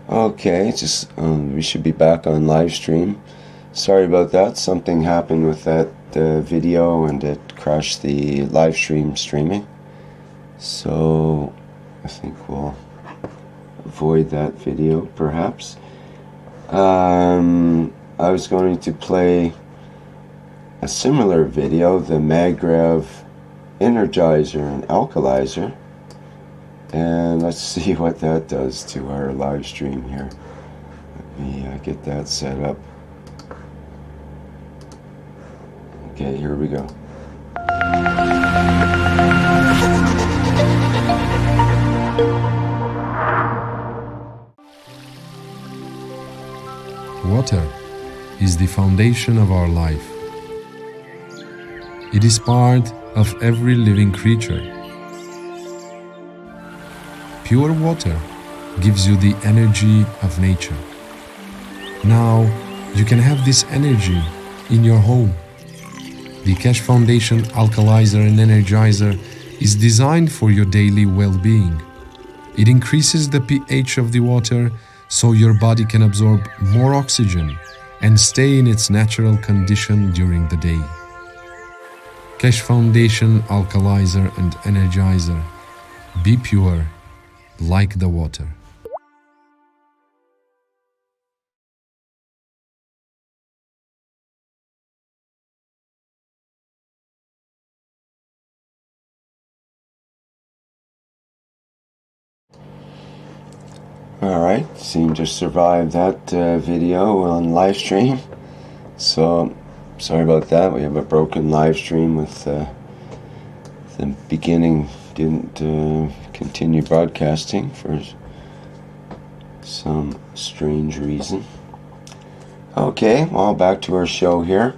Okay, just we should be back on live stream. Sorry about that. Something happened with that video and it crashed the live streaming. So I think we'll avoid that video perhaps. I was going to play a similar video, the Magrev Energizer and Alkalizer. And let's see what that does to our live stream here. Let me get that set up. Okay, here we go. Water is the foundation of our life. It is part of every living creature. Pure water gives you the energy of nature. Now you can have this energy in your home. The Keshe Foundation Alkalizer and Energizer is designed for your daily well-being. It increases the pH of the water so your body can absorb more oxygen and stay in its natural condition during the day. Keshe Foundation Alkalizer and Energizer. Be pure like the water. Alright, seemed to survive that video on live stream. So, sorry about that. We have a broken live stream with the beginning didn't continue broadcasting for some strange reason. Okay, well, back to our show here.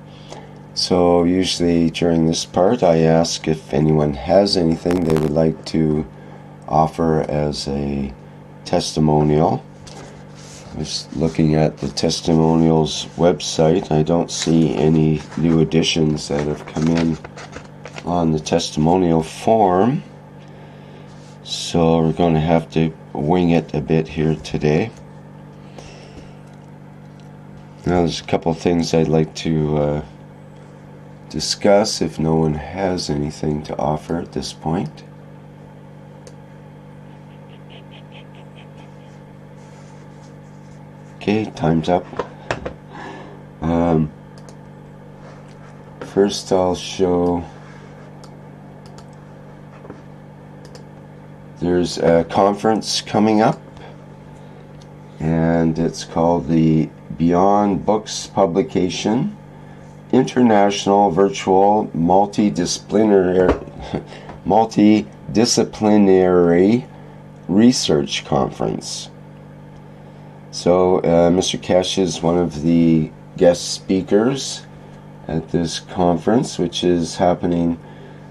So usually during this part I ask if anyone has anything they would like to offer as a testimonial. I was looking at the testimonials website. I don't see any new additions that have come in on the testimonial form. So we're going to have to wing it a bit here today. Now there's a couple of things I'd like to discuss if no one has anything to offer at this point. Okay, time's up. First I'll show there's a conference coming up and it's called the Beyond Books Publication International Virtual Multidisciplinary Research Conference. So Mr. Keshe is one of the guest speakers at this conference, which is happening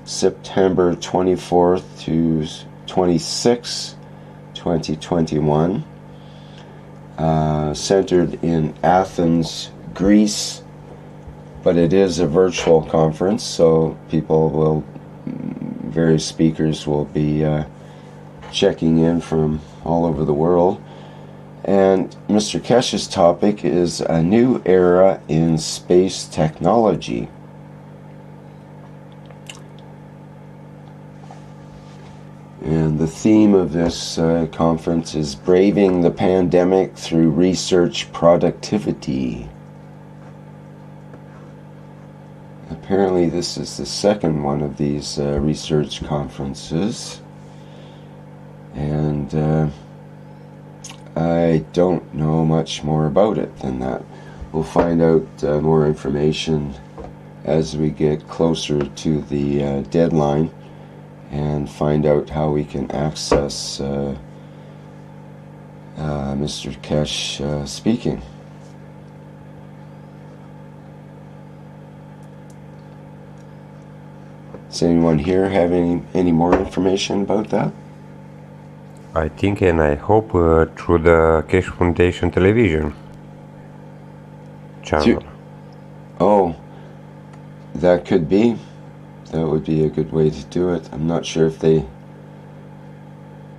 September 24th to 26th, 2021, centered in Athens, Greece, but it is a virtual conference, so various speakers will be checking in from all over the world. And Mr. Keshe's topic is a new era in space technology. And the theme of this conference is braving the pandemic through research productivity. Apparently this is the second one of these research conferences. And I don't know much more about it than that. We'll find out more information as we get closer to the deadline and find out how we can access Mr. Keshe speaking. Does anyone here have any more information about that? I think and I hope through the Keshe Foundation television channel. Oh, that could be. That would be a good way to do it. I'm not sure if they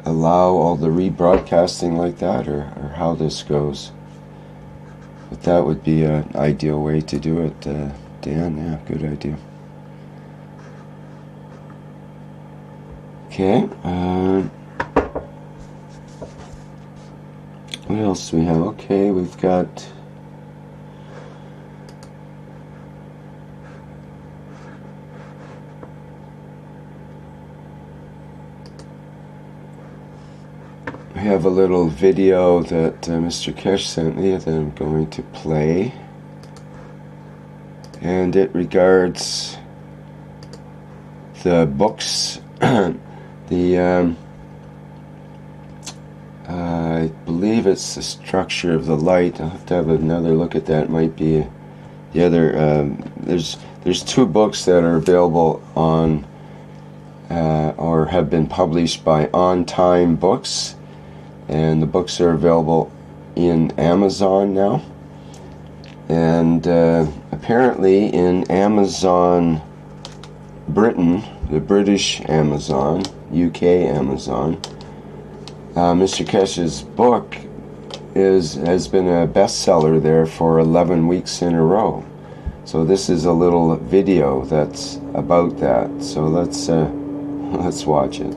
allow all the rebroadcasting like that, or how this goes. But that would be an ideal way to do it, Dan. Yeah, good idea. Okay. What else do we have? Okay, we've got... I have a little video that Mr. Keshe sent me that I'm going to play, and it regards the books. I believe it's the structure of the light. I'll have to have another look at that. It might be the other. There's two books that are available on or have been published by On Time Books. And the books are available in Amazon now. And apparently in Amazon Britain, the British Amazon, UK Amazon, Mr. Keshe's book has been a bestseller there for 11 weeks in a row. So this is a little video that's about that. So let's watch it.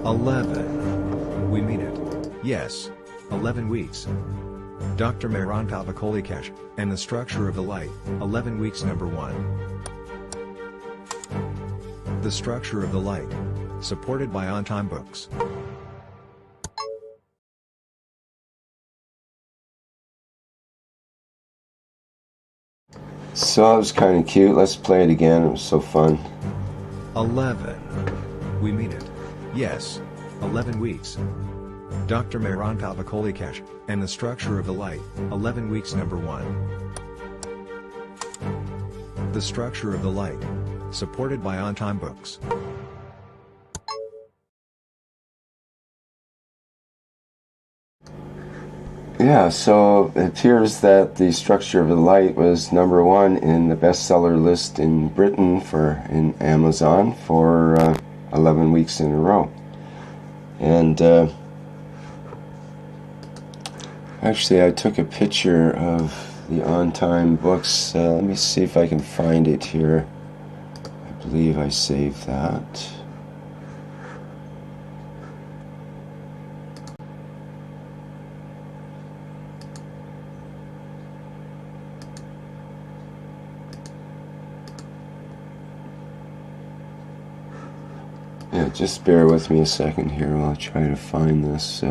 11. We mean it. Yes. 11 weeks. Dr. Mehran T Keshe, and the structure of the light. 11 weeks number 1. The structure of the light. Supported by On Time Books. So it was kind of cute. Let's play it again. It was so fun. 11. We mean it. Yes. 11 weeks. Dr. Mehran T Keshe, and the structure of the light. 11 weeks number 1. The structure of the light. Supported by On Time Books. Yeah, so it appears that the structure of the light was number 1 in the bestseller list in Britain in Amazon for 11 weeks in a row. And actually I took a picture of the On Time Books. Let me see if I can find it here. I believe I saved that. Yeah, just bear with me a second here while I try to find this.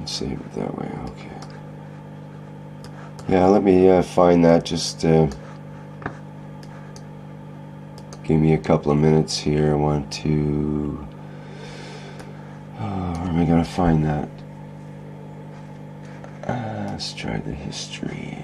Save it that way, okay. Yeah, let me find that. Just give me a couple of minutes here. I want to... where am I going to find that? Let's try the history.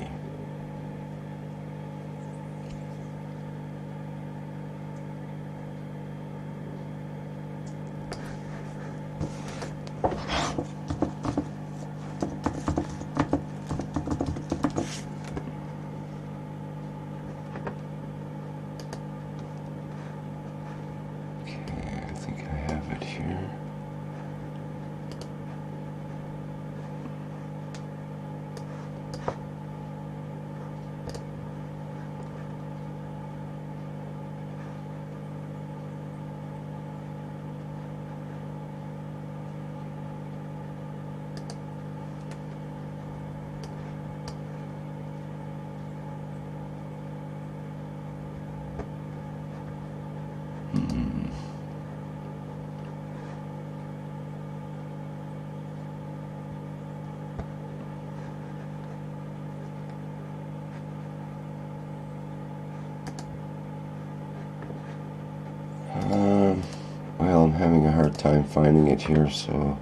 Well, I'm having a hard time finding it here, so...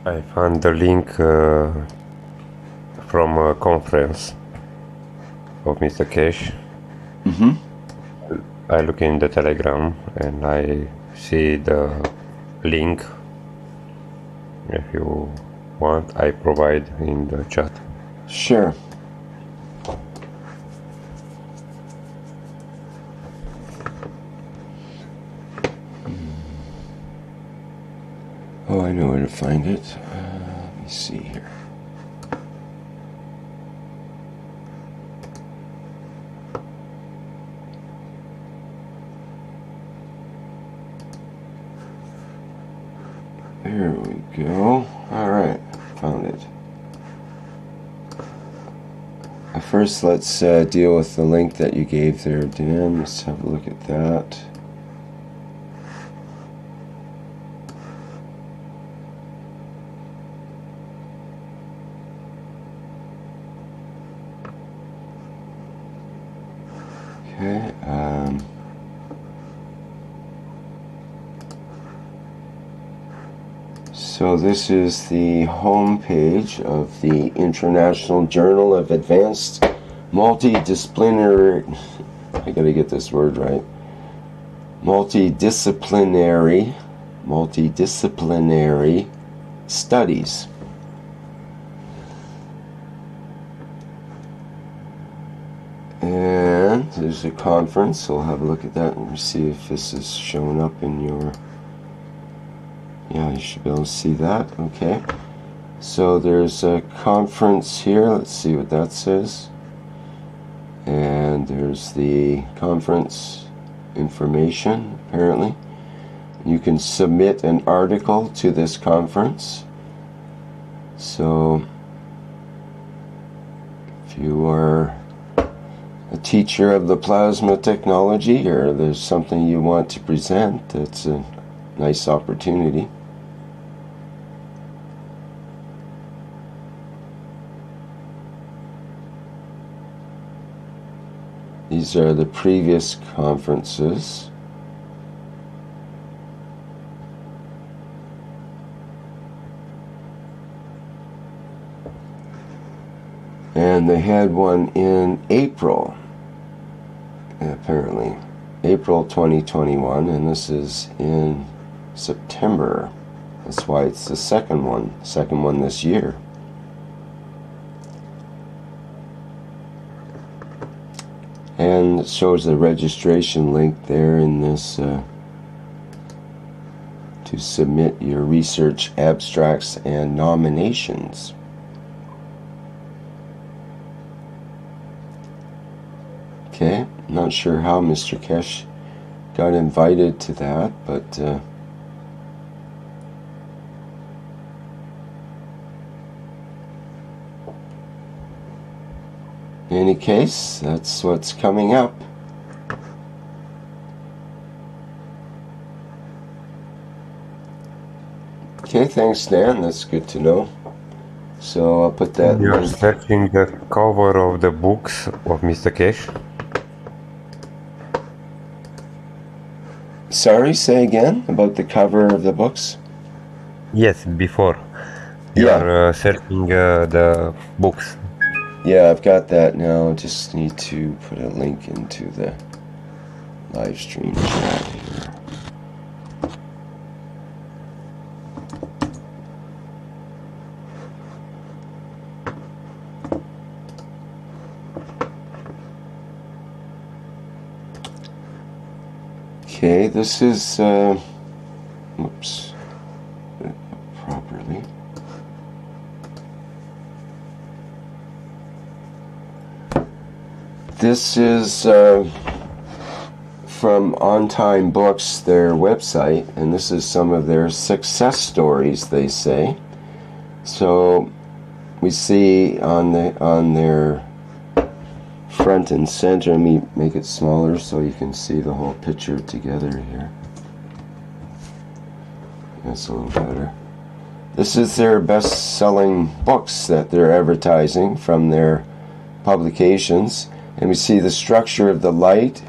I found the link from a conference of Mr. Keshe. I look in the Telegram and I see the link. If you want, I provide in the chat. Sure. Oh, I know where to find it. Let me see here. There we go. All right, found it. First, let's deal with the link that you gave there, Dan. Let's have a look at that. Okay. So this is the home page of the International Journal of Advanced Multidisciplinary, I gotta get this word right, multidisciplinary studies. And there's a conference, so we'll have a look at that and see if this is showing up in your... Yeah, you should be able to see that. Okay. So there's a conference here. Let's see what that says. And there's the conference information, apparently. You can submit an article to this conference. So if you are a teacher of the plasma technology, or there's something you want to present, it's a nice opportunity. These are the previous conferences. And they had one in April, apparently. April 2021, and this is in September. That's why it's the second one this year. And it shows the registration link there in this to submit your research abstracts and nominations. Okay, not sure how Mr. Keshe got invited to that, but in any case, that's what's coming up. Okay, thanks, Dan. That's good to know. So I'll put that You're link. searching the cover of the books of Mr. Keshe? Sorry, say again about the cover of the books? Yes, before. Yeah. You're searching the books. Yeah, I've got that now. Just need to put a link into the live stream chat here. Okay, this is, oops, properly. This is from On Time Books, their website, and this is some of their success stories, they say. So we see on their front and center, let me make it smaller so you can see the whole picture together here. That's a little better. This is their best-selling books that they're advertising from their publications. And we see the structure of the light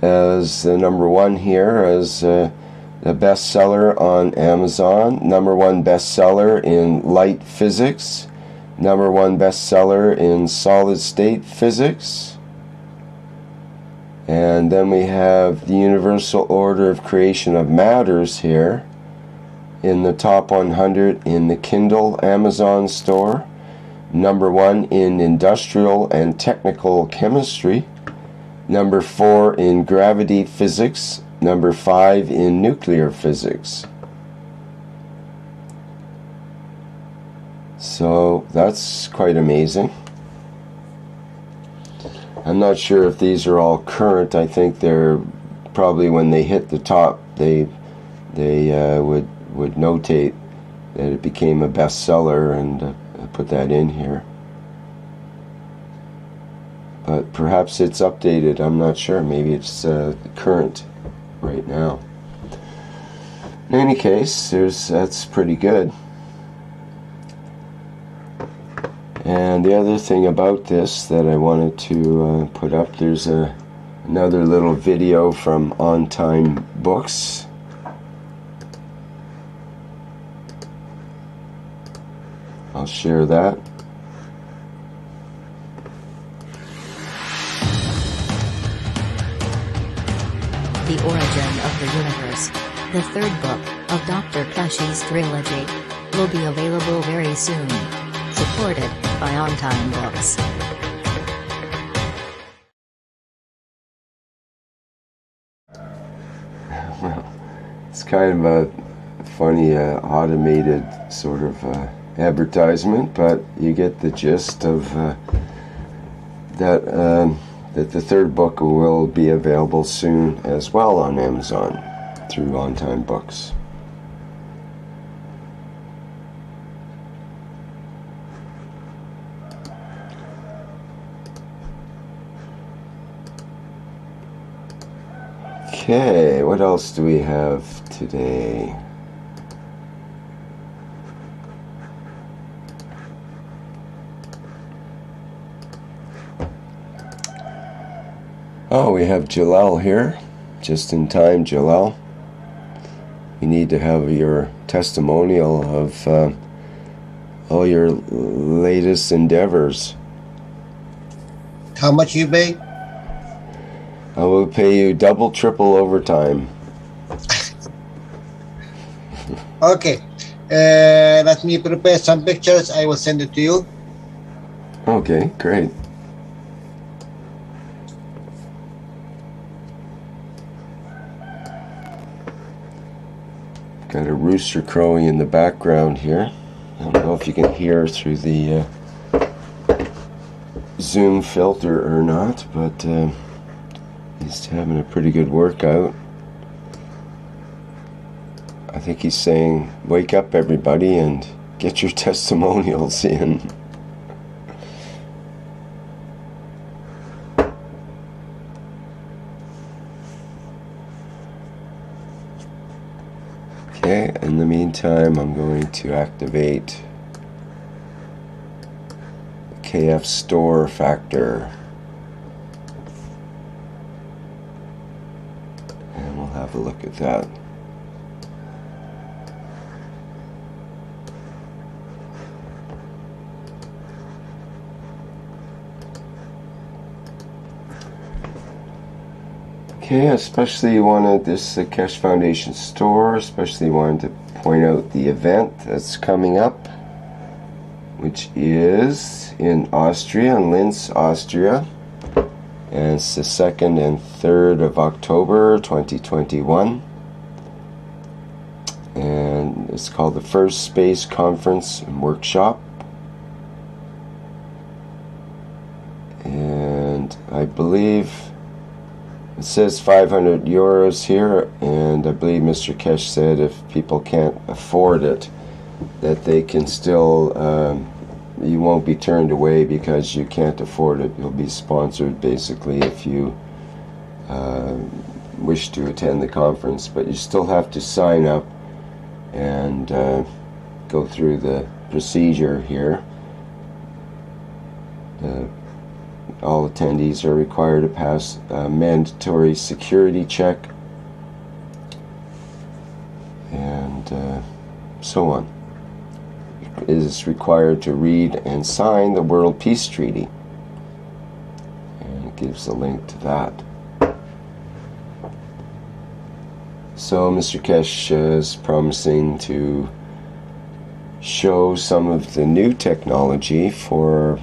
as the number one here, as the the bestseller on Amazon, #1 bestseller in light physics, #1 bestseller in solid state physics. And then we have the universal order of creation of matters here in the top 100 in the Kindle Amazon store, #1 in industrial and technical chemistry, #4 in gravity physics, #5 in nuclear physics. So that's quite amazing. I'm not sure if these are all current. I think they're probably, when they hit the top, they would notate that it became a bestseller and put that in here. But perhaps it's updated. I'm not sure. Maybe it's current right now. In any case, that's pretty good. And the other thing about this that I wanted to put up, there's another little video from On Time Books. I'll share that. The Origin of the Universe, the third book of Dr. Keshe's trilogy, will be available very soon. Supported by On Time Books. Well, it's kind of a funny automated sort of advertisement, but you get the gist of that the third book will be available soon as well on Amazon through On Time Books. Okay, what else do we have today? Oh, we have Jalal here. Just in time, Jalal. We need to have your testimonial of all your latest endeavors. How much you pay? I will pay you double, triple overtime. Okay. Let me prepare some pictures. I will send it to you. Okay, great. Got a rooster crowing in the background here. I don't know if you can hear through the Zoom filter or not, but he's having a pretty good workout. I think he's saying, wake up everybody and get your testimonials in. Okay, in the meantime, I'm going to activate the KF store factor. And we'll have a look at that. Okay, especially wanted this Keshe Foundation store, especially wanted to point out the event that's coming up, which is in Austria, in Linz, Austria, and it's the 2nd and 3rd of October 2021, and it's called the First Space Conference and Workshop, and I believe it says 500 euros here, and I believe Mr. Keshe said if people can't afford it, that they can still, you won't be turned away because you can't afford it. You'll be sponsored basically if you wish to attend the conference, but you still have to sign up and go through the procedure here. All attendees are required to pass a mandatory security check, and so on. Is required to read and sign the World Peace Treaty. And it gives a link to that. So Mr. Keshe is promising to show some of the new technology for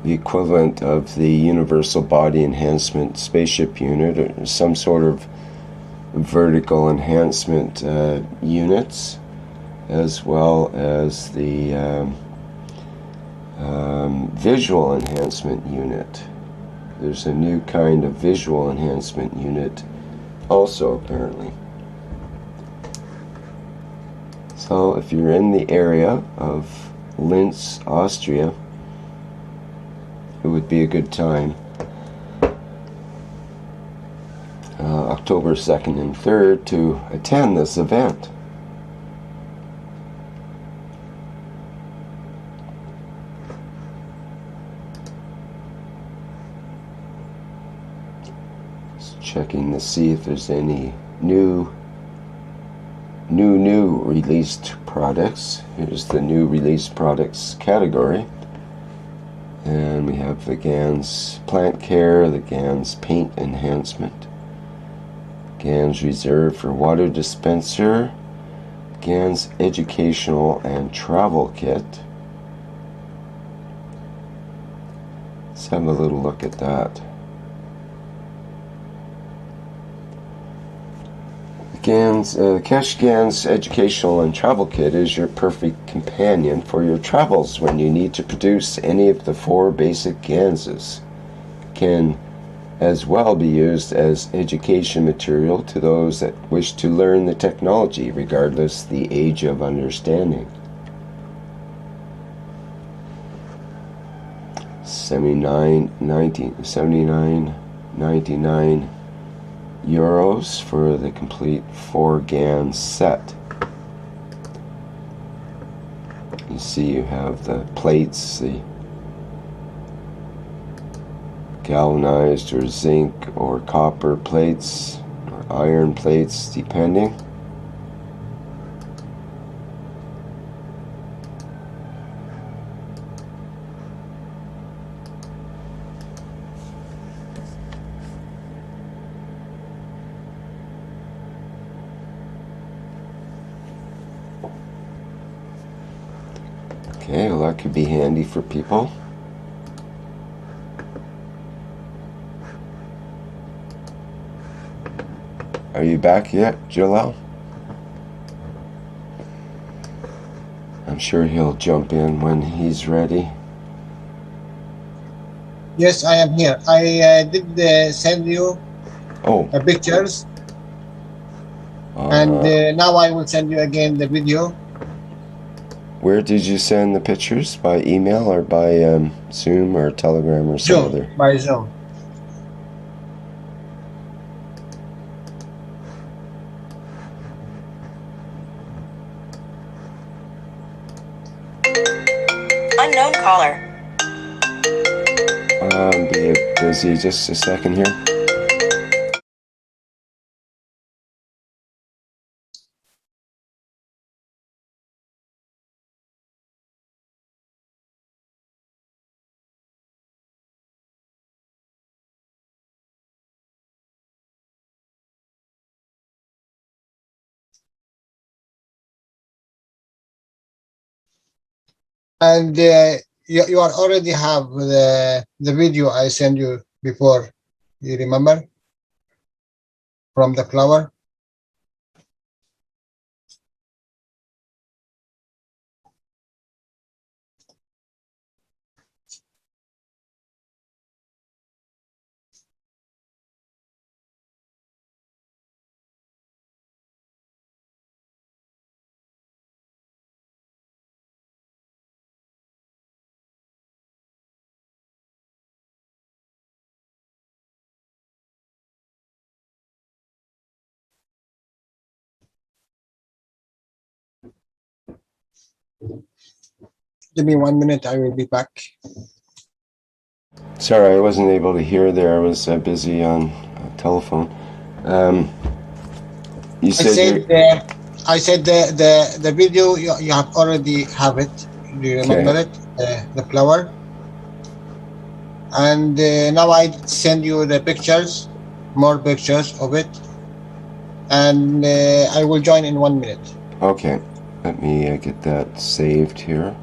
the equivalent of the Universal Body Enhancement Spaceship Unit, or some sort of vertical enhancement units, as well as the visual enhancement unit. There's a new kind of visual enhancement unit also, apparently. So if you're in the area of Linz, Austria, it would be a good time. October 2nd and 3rd to attend this event. Just checking to see if there's any new released products. Here's the new released products category. And we have the GANS Plant Care, the GANS Paint Enhancement, GANS Reserve for Water Dispenser, GANS Educational and Travel Kit. Let's have a little look at that. Keshe GANS Educational and Travel Kit is your perfect companion for your travels when you need to produce any of the 4 basic GANSes. Can as well be used as education material to those that wish to learn the technology, regardless the age of understanding. $79.99 euros for the complete 4 GANS set. You see you have the plates, the galvanized or zinc or copper plates or iron plates, depending. Okay, well, that could be handy for people. Are you back yet, Jalal? I'm sure he'll jump in when he's ready. Yes, I am here. I did send you pictures, and now I will send you again the video. Where did you send the pictures? By email or by Zoom or Telegram or some other? By Zoom. Unknown caller. Be busy just a second here. And you are already have the video I sent you before. You remember? From the flower. Give me 1 minute, I will be back. Sorry, I wasn't able to hear there. I was busy on telephone. You said I said the video you have already have it. Do you remember Okay. it? The flower. And now I send you the pictures, more pictures of it, and I will join in 1 minute. Okay. Let me get that saved here.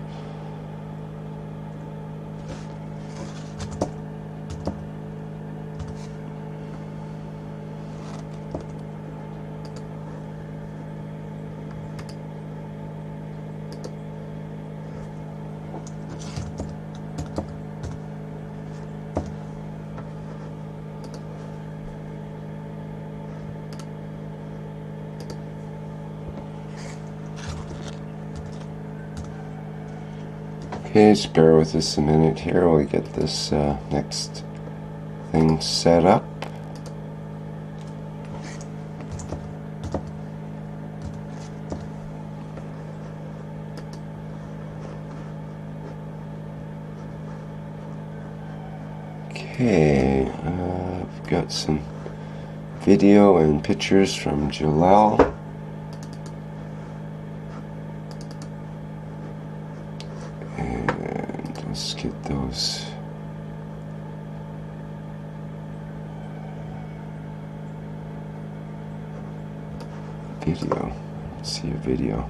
Okay, just bear with us a minute here while we get this next thing set up. Okay, I've got some video and pictures from Jalal. And let's get those. Video. Let's see a video.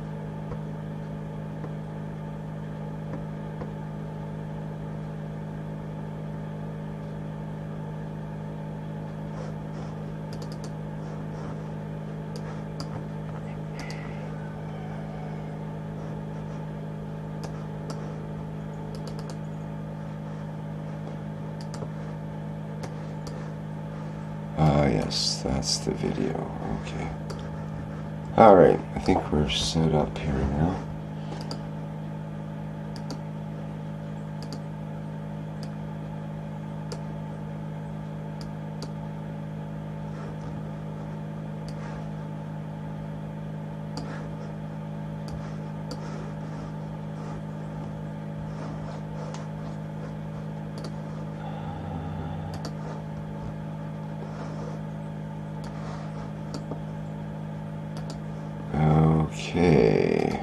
Yes, that's the video. Okay. Alright, I think we're set up here now. Okay.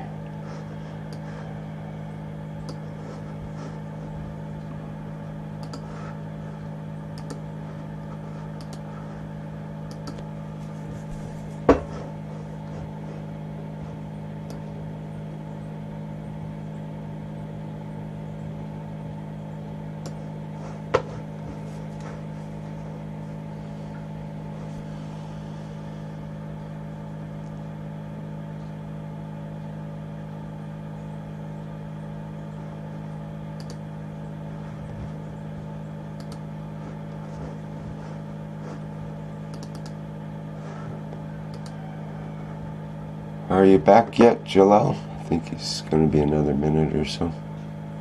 Are you back yet, Jalal? I think it's going to be another minute or so.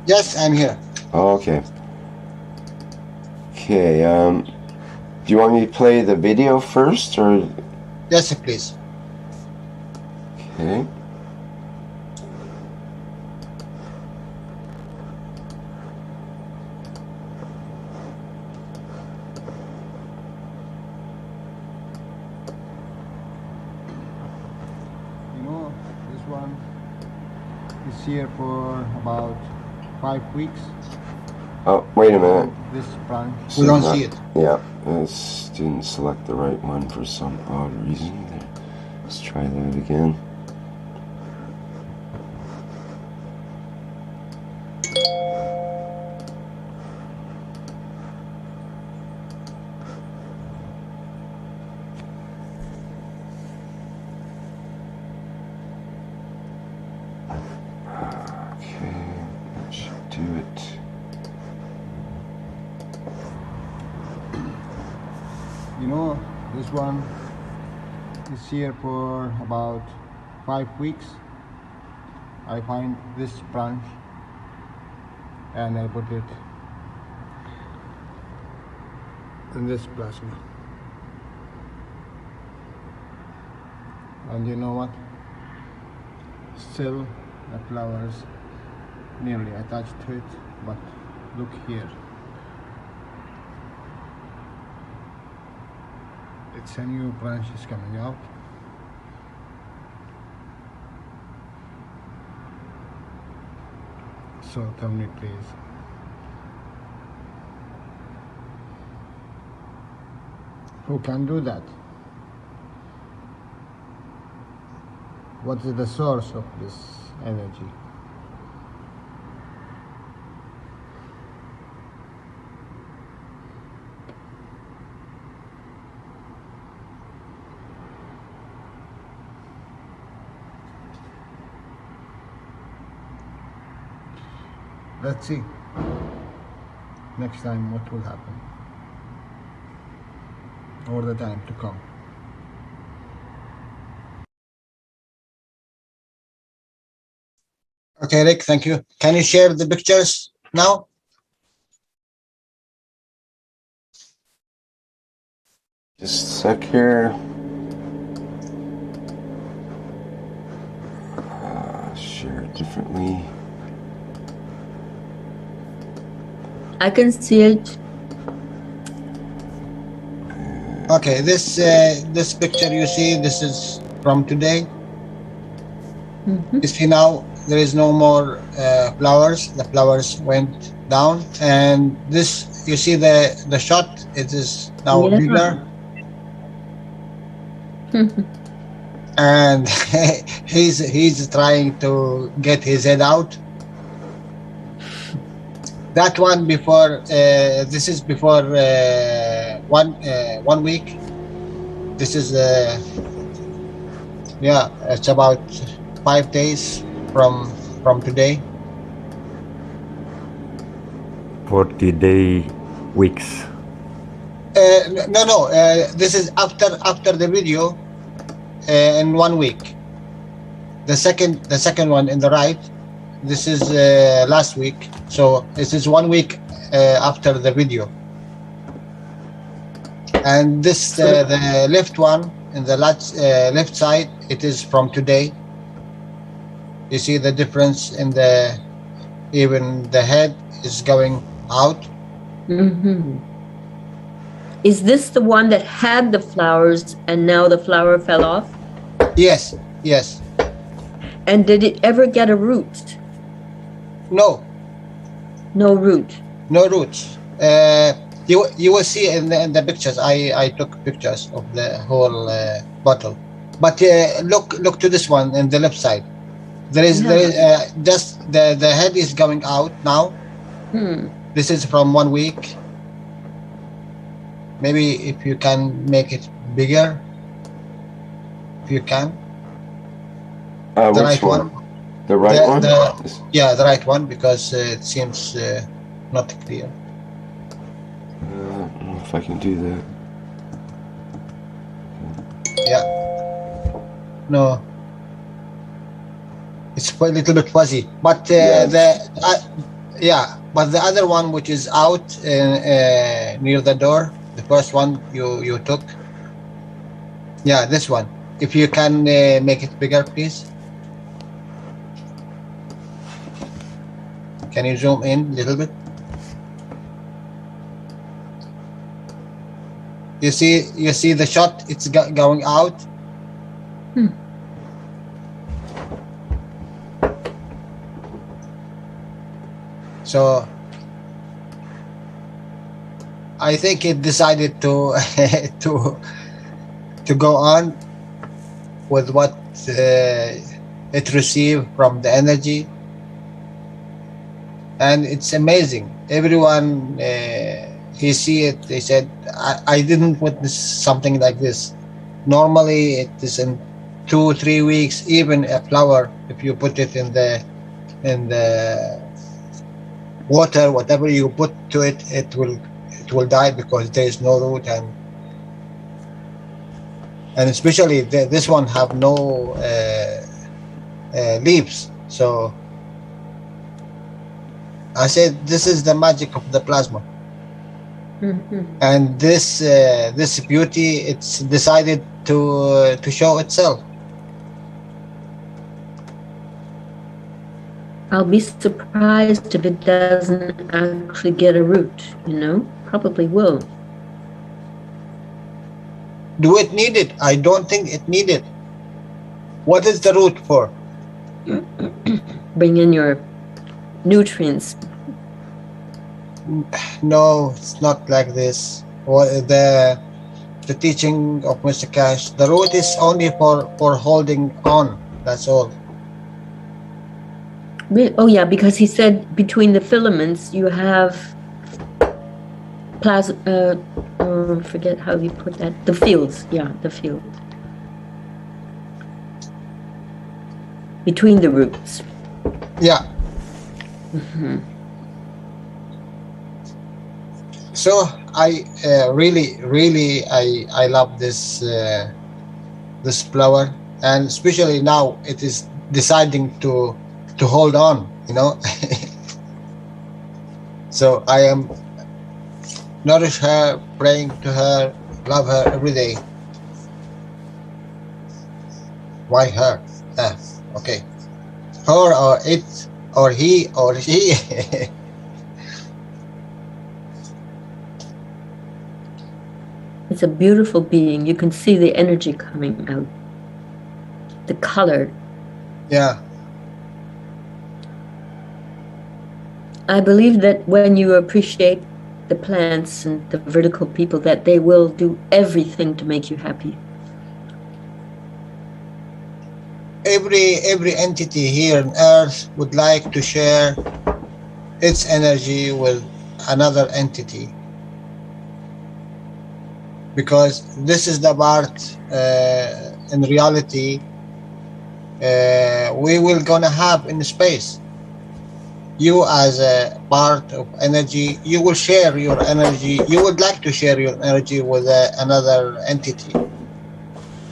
Yes, I'm here. Okay. Okay, do you want me to play the video first, or? Yes, please. Okay. You know, this one is here for about 5 weeks. Oh, wait a minute. This branch. So We don't not- see it. Yeah, this didn't select the right one for some odd reason. Let's try that again. Okay, that should do it. You know, this one is here for about 5 weeks. I find this branch and I put it in this plasma. And you know what? Still the flowers nearly attached to it, but look here. It's a new branch is coming out. So tell me, please. Who can do that? What is the source of this energy? Let's see next time what will happen, or the time to come. Okay, Rick, thank you. Can you share the pictures now? Just a sec here. Share it differently. I can see it. Okay, this picture you see, this is from today. You see now there is no more flowers. The flowers went down, and this you see the shot. It is now Yeah. bigger, and he's trying to get his head out. That one before. This is before 1 week. This is yeah. It's about 5 days from today. 40-day weeks. No. This is after the video. In 1 week. The second one in the right. This is last week. So this is 1 week after the video. And this the left one in the left side. It is from today. You see the difference in even the head is going out. Is this the one that had the flowers and now the flower fell off? Yes. And did it ever get a root? No. No root. No roots. You will see in the pictures. I took pictures of the whole bottle. But look to this one in the left side. There is just the head is going out now. This is from 1 week. Maybe if you can make it bigger, if you can. The Which right one. The right one? Yeah, the right one, because it seems not clear. I don't know if I can do that. Yeah. No. It's a little bit fuzzy, but but the other one, which is out near the door, the first one you took. Yeah, this one. If you can make it bigger, please. Can you zoom in a little bit? You see the shot. It's going out. So I think it decided to to go on with what it received from the energy, and it's amazing. Everyone he see it, they said, I didn't witness something like this. Normally it is in 2-3 weeks. Even a flower, if you put it in the water, whatever you put to it, it will die because there is no root, and especially this one have no leaves. So I said, this is the magic of the plasma. And this beauty, it's decided to show itself. I'll be surprised if it doesn't actually get a root, Probably will. Do it need it? I don't think it needed. What is the root for? Bring in your nutrients. No, it's not like this. The teaching of Mr. Cash, the root is only for holding on. That's all. Oh yeah, because he said between the filaments you have plasma. Forget how he put that. The fields, yeah, the field between the roots. Yeah. So I really I love this this flower, and especially now it is deciding to hold on, you know. So I am nourish her, praying to her, love her every day. Why her? Okay. Her or it or he or she. It's a beautiful being. You can see the energy coming out, the color. Yeah. I believe that when you appreciate the plants and the vertical people, that they will do everything to make you happy. Every entity here on Earth would like to share its energy with another entity, because this is the part in reality we will gonna have in space. You as a part of energy, you will share your energy. You would like to share your energy with another entity,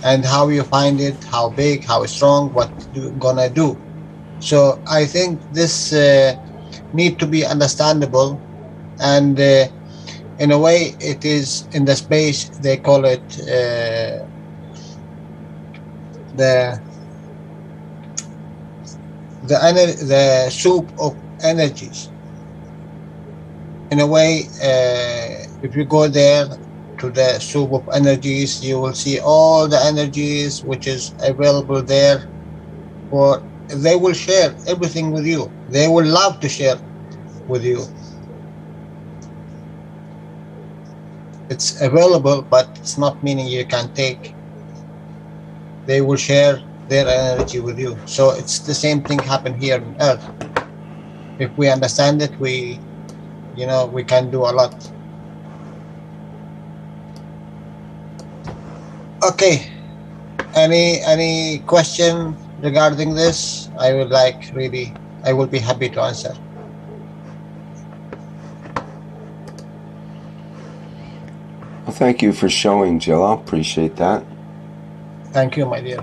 and how you find it, how big, how strong, what you gonna do. So I think this need to be understandable, and in a way it is in the space they call it the soup of energies. In a way, if you go there to the soup of energies, you will see all the energies which is available there. For they will share everything with you. They will love to share with you. It's available, but it's not meaning you can take. They will share their energy with you. So it's the same thing happen here on Earth. If we understand it, we can do a lot. Okay. Any question regarding this? I will be happy to answer. Well, thank you for showing, Jill. I appreciate that. Thank you, my dear.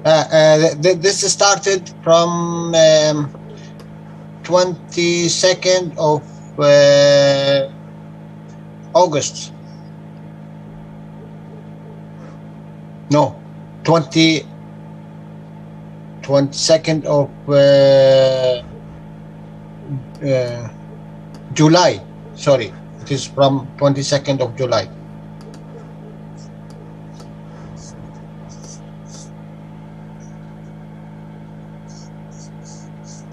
This started from 22nd of August. No, 22nd of July. Sorry, it is from 22nd of July.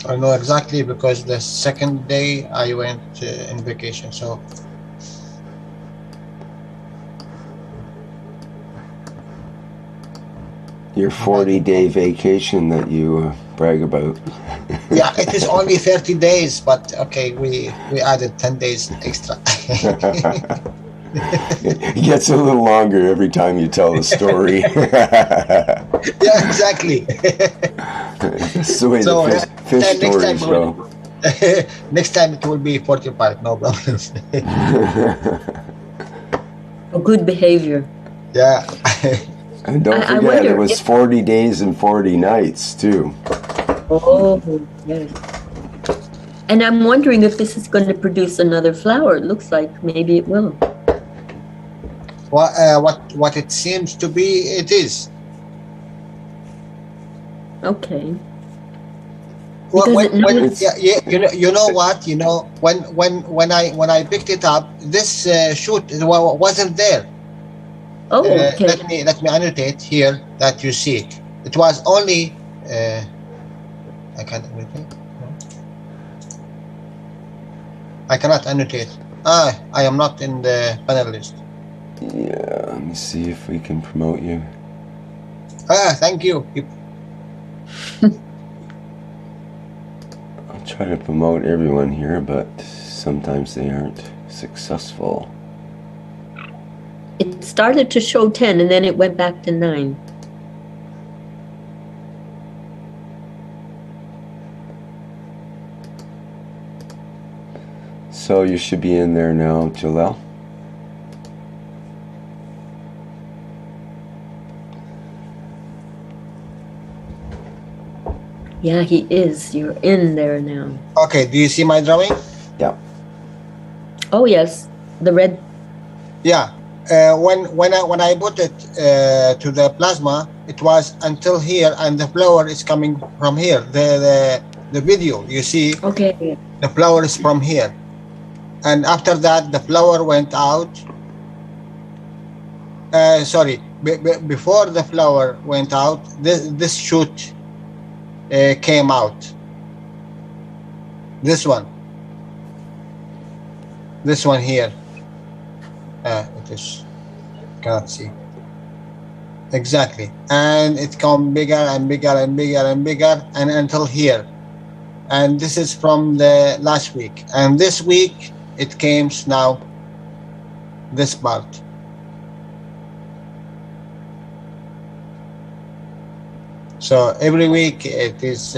I know exactly because the second day I went in vacation. So your 40-day vacation that you brag about. Yeah, it is only 30 days, but okay, we added 10 days extra. It gets a little longer every time you tell the story. Yeah, exactly. That's the way the fish stories go. Next time it will be 45, no problems. A good behavior. Yeah. And don't I forget, wonder it was 40 days and 40 nights, too. Oh, yes. And I'm wondering if this is going to produce another flower. It looks like maybe it will. What it seems to be, it is. Okay. You know what? You know, when I picked it up, this shoot wasn't there. Oh, okay. Let me annotate here that you see it. It was only I can't annotate. No. I cannot annotate. I am not in the panelist. Yeah, let me see if we can promote you. Thank you. I'll try to promote everyone here, but sometimes they aren't successful. It started to show 10 and then it went back to 9. So you should be in there now, Jalal. Yeah, he is. You're in there now. Okay, do you see my drawing? Yeah. Oh, yes. The red. Yeah. When I put it to the plasma, it was until here, and the flower is coming from here. The video, you see, Okay. the flower is from here. And after that, the flower went out. Sorry, before the flower went out, this shoot came out. This one here. It is, cannot see exactly, and it come bigger and bigger and bigger and bigger, and until here. And this is from the last week, and this week it came now this part. So every week it is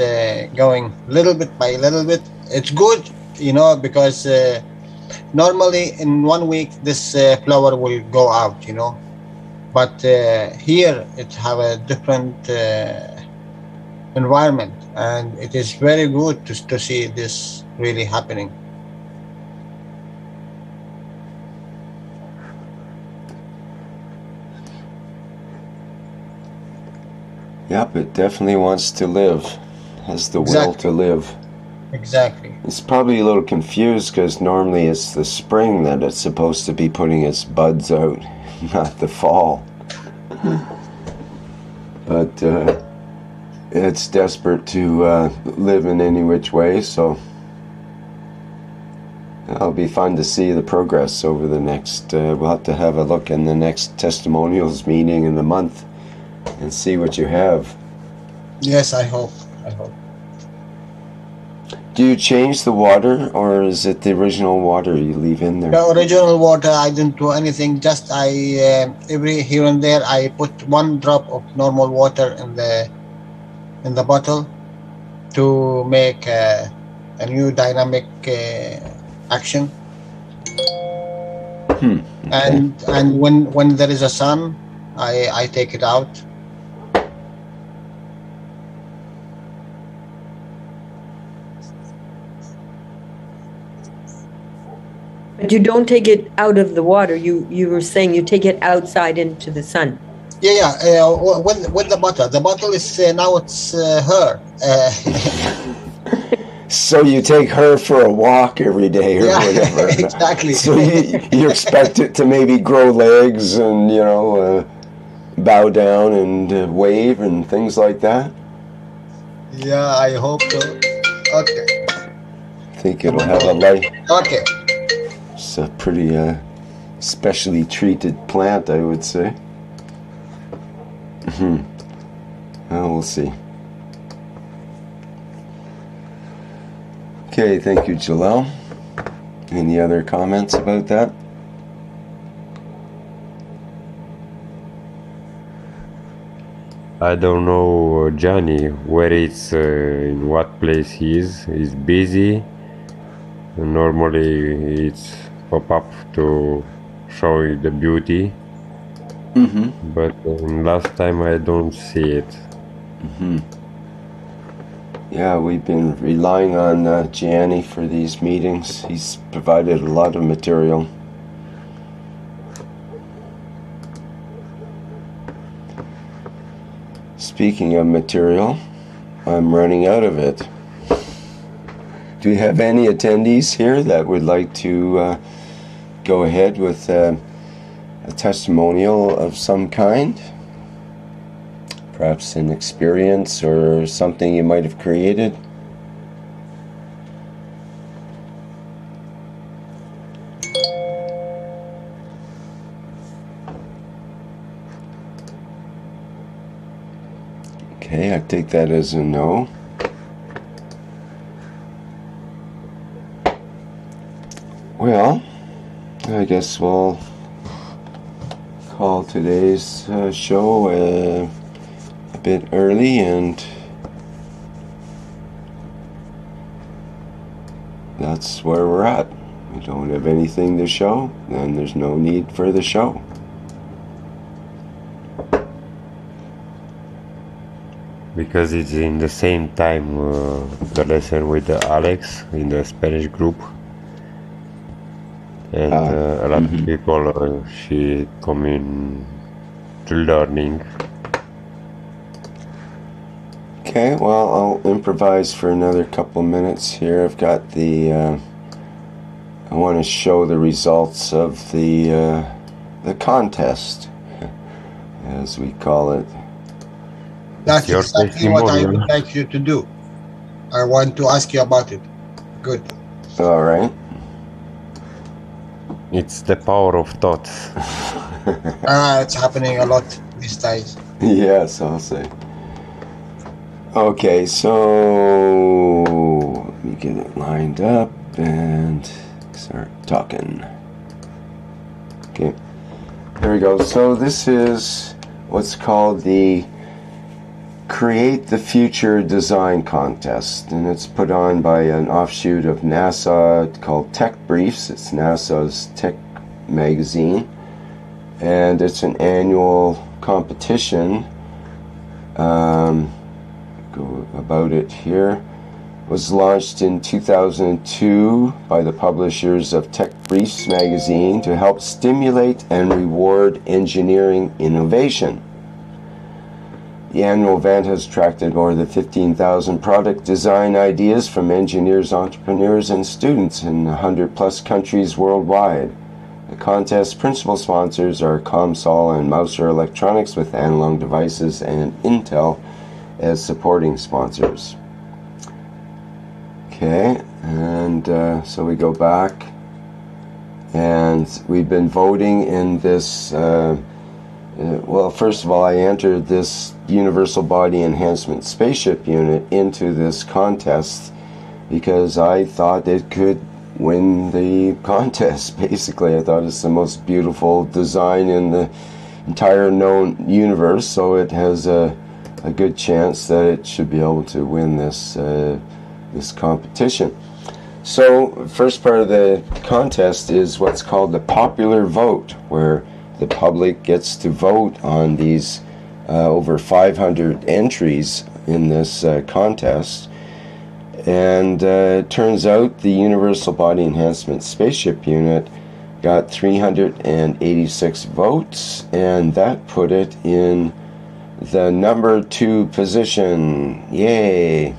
going little bit by little bit. It's good, you know, because normally in 1 week this flower will go out, you know, but here it have a different environment, and it is very good to see this really happening. Yep, it definitely wants to live. Has the will to live. Exactly. It's probably a little confused because normally it's the spring that it's supposed to be putting its buds out, not the fall. But it's desperate to live in any which way, so it'll be fun to see the progress over the next, we'll have to have a look in the next testimonials meeting in a month and see what you have. Yes, I hope. Do you change the water, or is it the original water you leave in there? The original water, I didn't do anything. Just every here and there, I put 1 drop of normal water in the bottle to make a new dynamic action. Okay. And when there is a sun, I take it out. But you don't take it out of the water. You were saying you take it outside into the sun. Yeah. With the bottle. The bottle is now it's her. So you take her for a walk every day or whatever. Exactly. So you expect it to maybe grow legs and, you know, bow down and wave and things like that? Yeah, I hope so. Okay. I think it'll have a life. Okay. It's a pretty specially treated plant, I would say. Well, we'll see. Okay, thank you, Jalal. Any other comments about that? I don't know, Johnny, where it's, in what place he is. He's busy. Normally it's pop up to show you the beauty. But last time I don't see it. Yeah, we've been relying on Gianni for these meetings. He's provided a lot of material. Speaking of material, I'm running out of it. Do we have any attendees here that would like to go ahead with a testimonial of some kind? Perhaps an experience or something you might have created? Okay, I take that as a no. Well, I guess we'll call today's show a bit early, and that's where we're at. We don't have anything to show, then there's no need for the show. Because it's in the same time the lesson with Alex in the Spanish group, and a lot of people she come in to learning. Okay, well, I'll improvise for another couple minutes here. I've got the I want to show the results of the contest, as we call it. That's Your exactly what I testimonial. would like you to do. I want to ask you about it. Good. All right. It's the power of thoughts. It's happening a lot these days. Yes, I'll say. Okay, so let me get it lined up and start talking. Okay, there we go. So this is what's called the Create the Future Design Contest, and it's put on by an offshoot of NASA called Tech Briefs. It's NASA's tech magazine, and it's an annual competition. Go about it here. It was launched in 2002 by the publishers of Tech Briefs magazine to help stimulate and reward engineering innovation. The annual event has attracted more than 15,000 product design ideas from engineers, entrepreneurs, and students in 100+ countries worldwide. The contest's principal sponsors are ComSol and Mouser Electronics, with Analog Devices and Intel as supporting sponsors. Okay, and so we go back, and we've been voting in this. Well, first of all, I entered this Universal Body Enhancement Spaceship Unit into this contest because I thought it could win the contest. Basically, I thought it's the most beautiful design in the entire known universe, so it has a good chance that it should be able to win this this competition. So, first part of the contest is what's called the popular vote, where the public gets to vote on these over 500 entries in this contest. And it turns out the Universal Body Enhancement Spaceship Unit got 386 votes, and that put it in the number 2 position. Yay!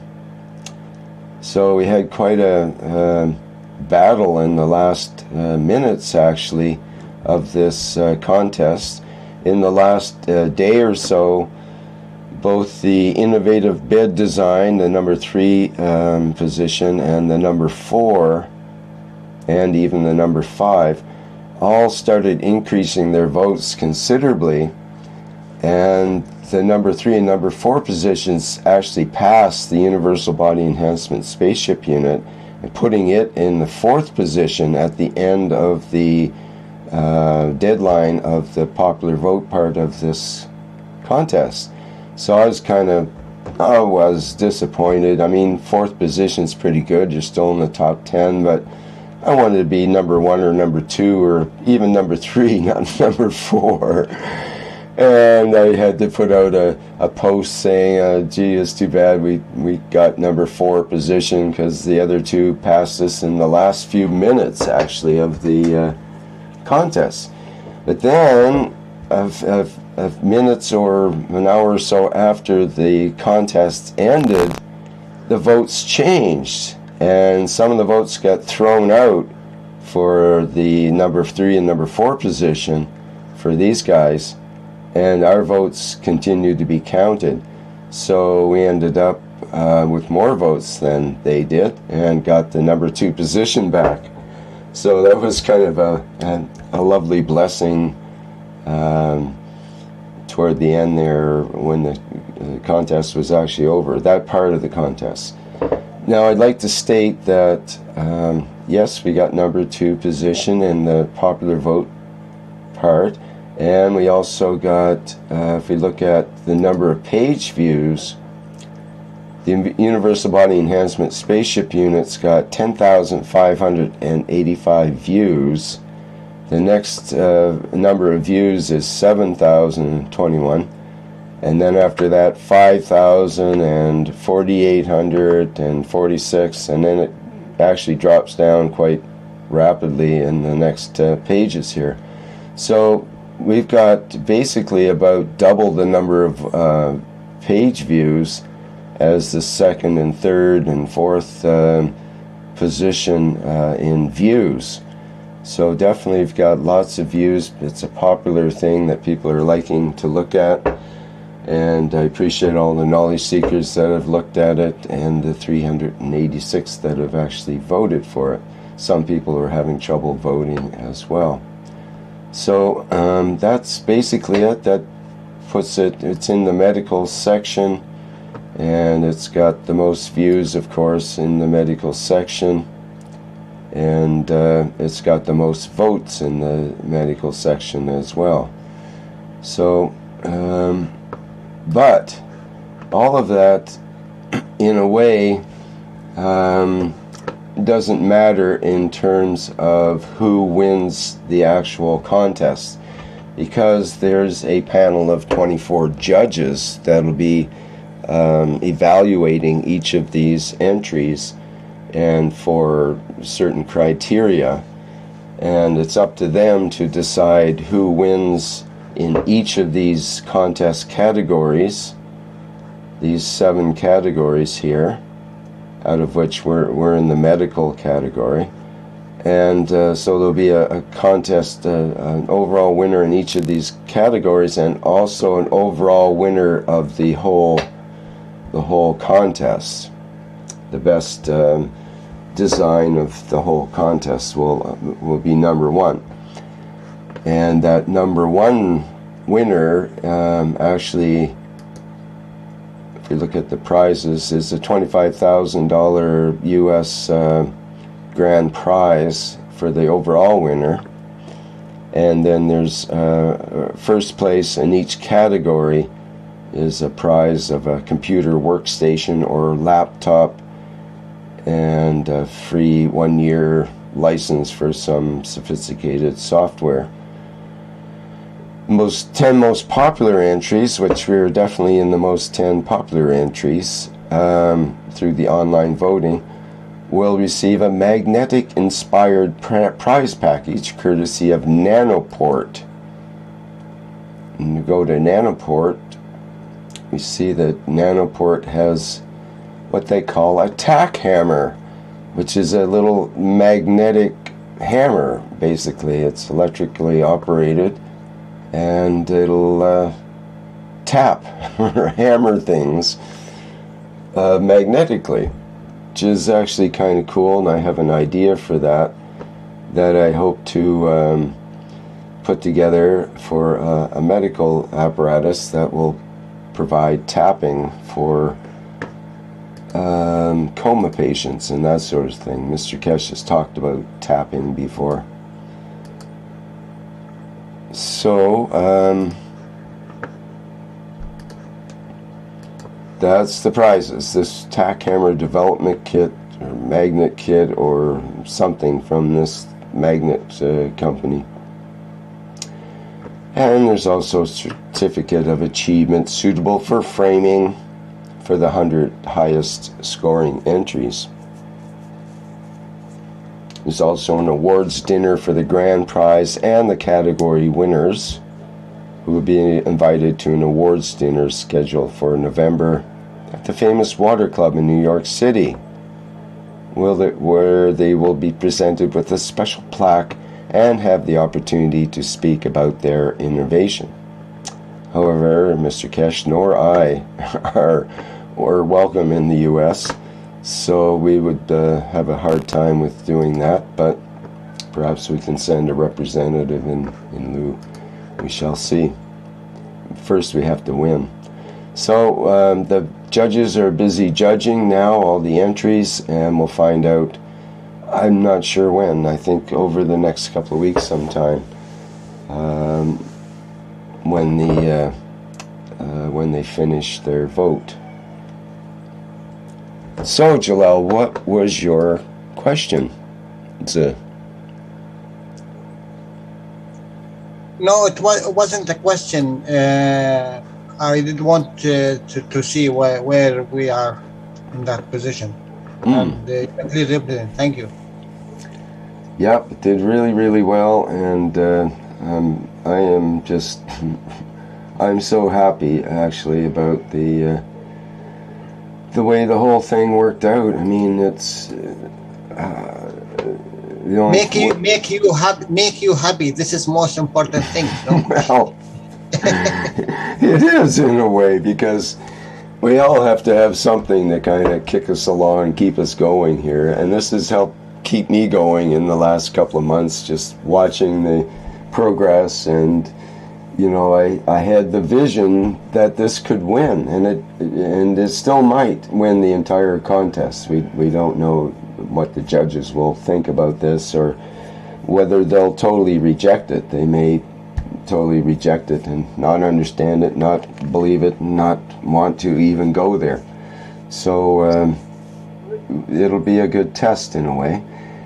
So we had quite a battle in the last minutes, actually, of this contest. In the last day or so, both the innovative bed design, the number 3 position, and the number 4, and even the number 5, all started increasing their votes considerably, and the number 3 and number 4 positions actually passed the Universal Body Enhancement Spaceship Unit, and putting it in the 4th position at the end of the deadline of the popular vote part of this contest. So I was disappointed. I mean, 4th position's pretty good. You're still in the top 10, but I wanted to be number 1 or number 2 or even number 3, not number 4. And I had to put out a post saying, gee, it's too bad we got number 4 position, because the other 2 passed us in the last few minutes, actually, of the contest. But then, of minutes or an hour or so after the contest ended, the votes changed, and some of the votes got thrown out for the number 3 and number 4 position for these guys, and our votes continued to be counted. So we ended up with more votes than they did and got the number 2 position back. So that was kind of a lovely blessing toward the end there when the contest was actually over, that part of the contest. Now I'd like to state that yes, we got number 2 position in the popular vote part, and we also got, if we look at the number of page views, the Universal Body Enhancement Spaceship Unit's got 10,585 views. The next number of views is 7,021, and then after that 5,000 and 4,846, and then it actually drops down quite rapidly in the next pages here. So we've got basically about double the number of page views as the second and third and fourth position in views. So definitely we've got lots of views. It's a popular thing that people are liking to look at, and I appreciate all the knowledge seekers that have looked at it and the 386 that have actually voted for it. Some people are having trouble voting as well. So that's basically it. That puts it, it's in the medical section, and it's got the most views, of course, in the medical section, and it's got the most votes in the medical section as well. So but all of that in a way doesn't matter in terms of who wins the actual contest, because there's a panel of 24 judges that'll be evaluating each of these entries and for certain criteria, and it's up to them to decide who wins in each of these contest categories, these 7 categories here, out of which we're in the medical category. And so there'll be a contest, an overall winner in each of these categories, and also an overall winner of the whole contest. The best design of the whole contest will be number 1. And that number 1 winner actually, if you look at the prizes, is a $25,000 US grand prize for the overall winner. And then there's first place in each category is a prize of a computer workstation or laptop, and a free 1-year license for some sophisticated software. 10 most popular entries, which we're definitely in the most 10 popular entries through the online voting, will receive a magnetic inspired prize package courtesy of Nanoport. When you go to Nanoport, we see that Nanoport has what they call a tack hammer, which is a little magnetic hammer. Basically, it's electrically operated, and it'll tap or hammer things magnetically, which is actually kind of cool. And I have an idea for that I hope to put together for a medical apparatus that will provide tapping for coma patients and that sort of thing. Mr. Keshe has talked about tapping before. So that's the prizes. This tack hammer development kit or magnet kit or something from this magnet company. And there's also a certificate of achievement suitable for framing for the 100 highest scoring entries. There's also an awards dinner for the grand prize and the category winners, who will be invited to an awards dinner scheduled for November at the famous Water Club in New York City, where they will be presented with a special plaque and have the opportunity to speak about their innovation. However, Mr. Keshe nor I are welcome in the U.S., so we would have a hard time with doing that, but perhaps we can send a representative in lieu. We shall see. first we have to win. So the judges are busy judging now all the entries, and we'll find out, I'm not sure when, I think over the next couple of weeks sometime, when they finish their vote. So Jalal, what was your question? No, it wasn't a question. I did want to see where we are in that position. And please represent. Thank you. Yep, it did really, really well, and I am just, I'm so happy actually about the way the whole thing worked out. I mean, it's make you happy. This is most important thing. No? Well, it is in a way, because we all have to have something to kind of kick us along, keep us going here, and this has helped keep me going in the last couple of months, just watching the progress. And you know, I had the vision that this could win, and it still might win the entire contest. We don't know what the judges will think about this, or whether they'll totally reject it. They may totally reject it and not understand it, not believe it, and not want to even go there. So it'll be a good test in a way.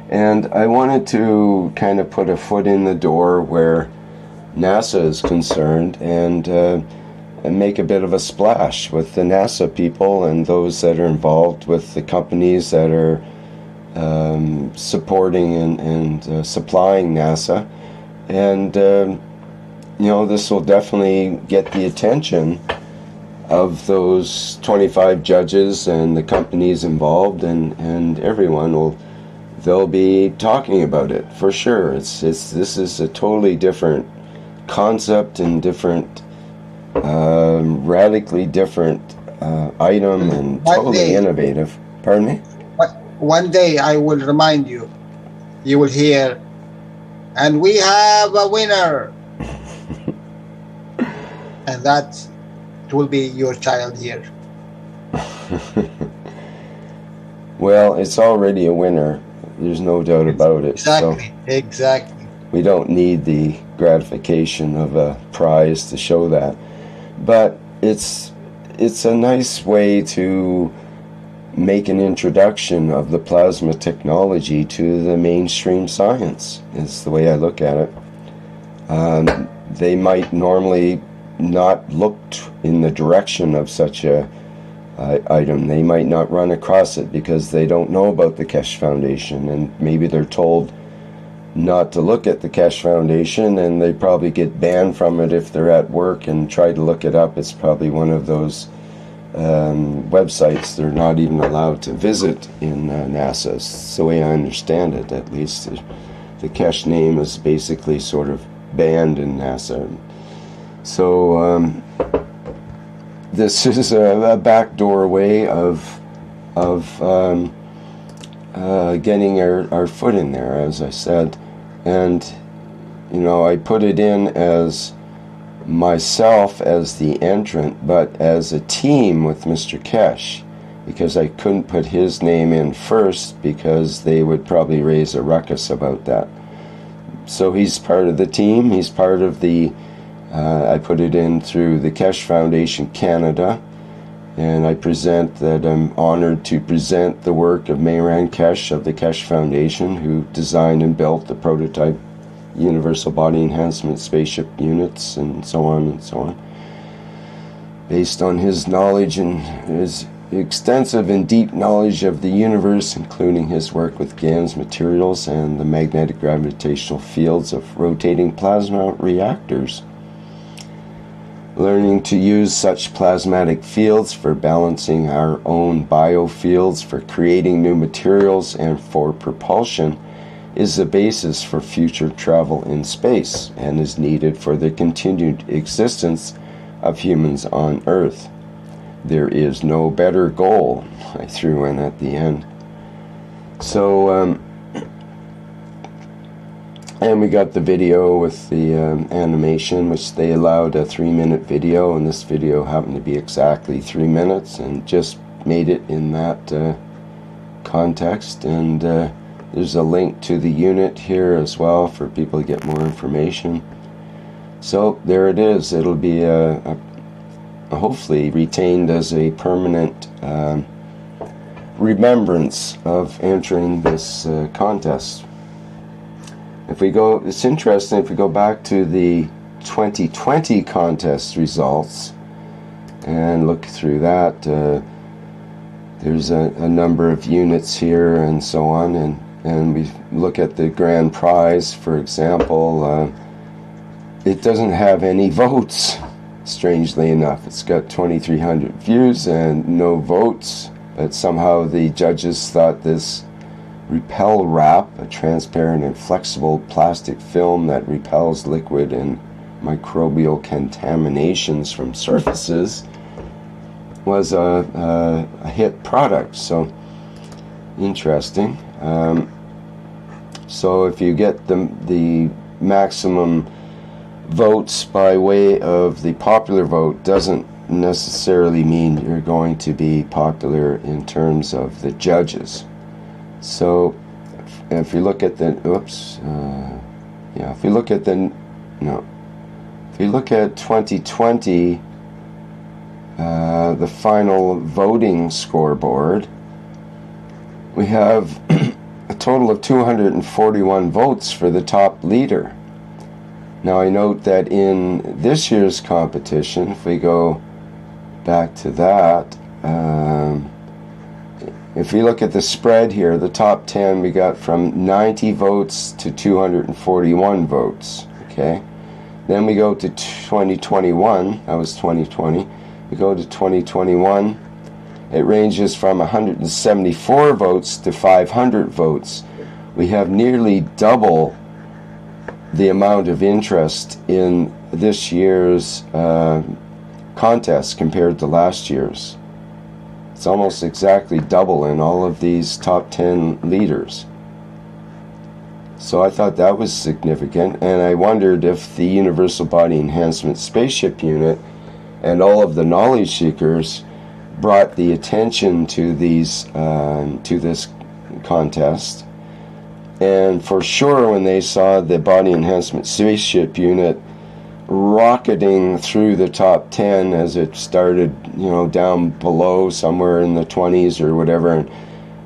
And I wanted to kind of put a foot in the door where NASA is concerned, and make a bit of a splash with the NASA people and those that are involved with the companies that are supporting and supplying NASA. And you know, this will definitely get the attention of those 25 judges and the companies involved, and everyone they'll be talking about it for sure. This is a totally different concept and different, radically different item, and totally innovative. Pardon me? One day I will remind you. You will hear, and we have a winner. And that will be your child here. Well, it's already a winner. There's no doubt about it. Exactly, so exactly. We don't need the gratification of a prize to show that. But it's a nice way to make an introduction of the plasma technology to the mainstream science, is the way I look at it. They might normally not look in the direction of such a item. They might not run across it because they don't know about the Keshe Foundation, and maybe they're told not to look at the Keshe Foundation, and they probably get banned from it if they're at work and try to look it up. It's probably one of those websites they're not even allowed to visit in NASA. It's the way I understand it, at least. The Keshe name is basically sort of banned in NASA. So this is a backdoor way of getting our foot in there, as I said. And you know, I put it in as myself as the entrant, but as a team with Mr. Keshe, because I couldn't put his name in first because they would probably raise a ruckus about that. So he's part of the team. He's part of the I put it in through the Keshe Foundation Canada, and I present that I'm honored to present the work of Mehran Keshe of the Keshe Foundation, who designed and built the prototype universal body enhancement spaceship units, and so on, based on his knowledge and his extensive and deep knowledge of the universe, including his work with GaNs materials and the magnetic gravitational fields of rotating plasma reactors. Learning to use such plasmatic fields for balancing our own biofields, for creating new materials, and for propulsion is the basis for future travel in space, and is needed for the continued existence of humans on Earth. There is no better goal, I threw in at the end. So And we got the video with the animation, which they allowed a 3-minute video, and this video happened to be exactly 3 minutes and just made it in that context. And there's a link to the unit here as well for people to get more information. So there it is. It'll be hopefully retained as a permanent remembrance of entering this contest. If we go, it's interesting, if we go back to the 2020 contest results and look through that, there's a number of units here and so on, and we look at the grand prize, for example, it doesn't have any votes, strangely enough. It's got 2,300 views and no votes, but somehow the judges thought this Repel Wrap, a transparent and flexible plastic film that repels liquid and microbial contaminations from surfaces, was a hit product. So interesting. So if you get the maximum votes by way of the popular vote, doesn't necessarily mean you're going to be popular in terms of the judges. So if you look at the if you look at 2020, the final voting scoreboard, we have a total of 241 votes for the top leader. Now I note that in this year's competition, if we go back to that, if we look at the spread here, the top 10, we got from 90 votes to 241 votes, okay? Then we go to 2021, that was 2020. We go to 2021, it ranges from 174 votes to 500 votes. We have nearly double the amount of interest in this year's contest compared to last year's. It's almost exactly double in all of these top 10 leaders. So I thought that was significant, and I wondered if the Universal Body Enhancement Spaceship Unit and all of the knowledge seekers brought the attention to these to this contest. And for sure, when they saw the Body Enhancement Spaceship Unit rocketing through the top 10 as it started, down below somewhere in the 20s or whatever, and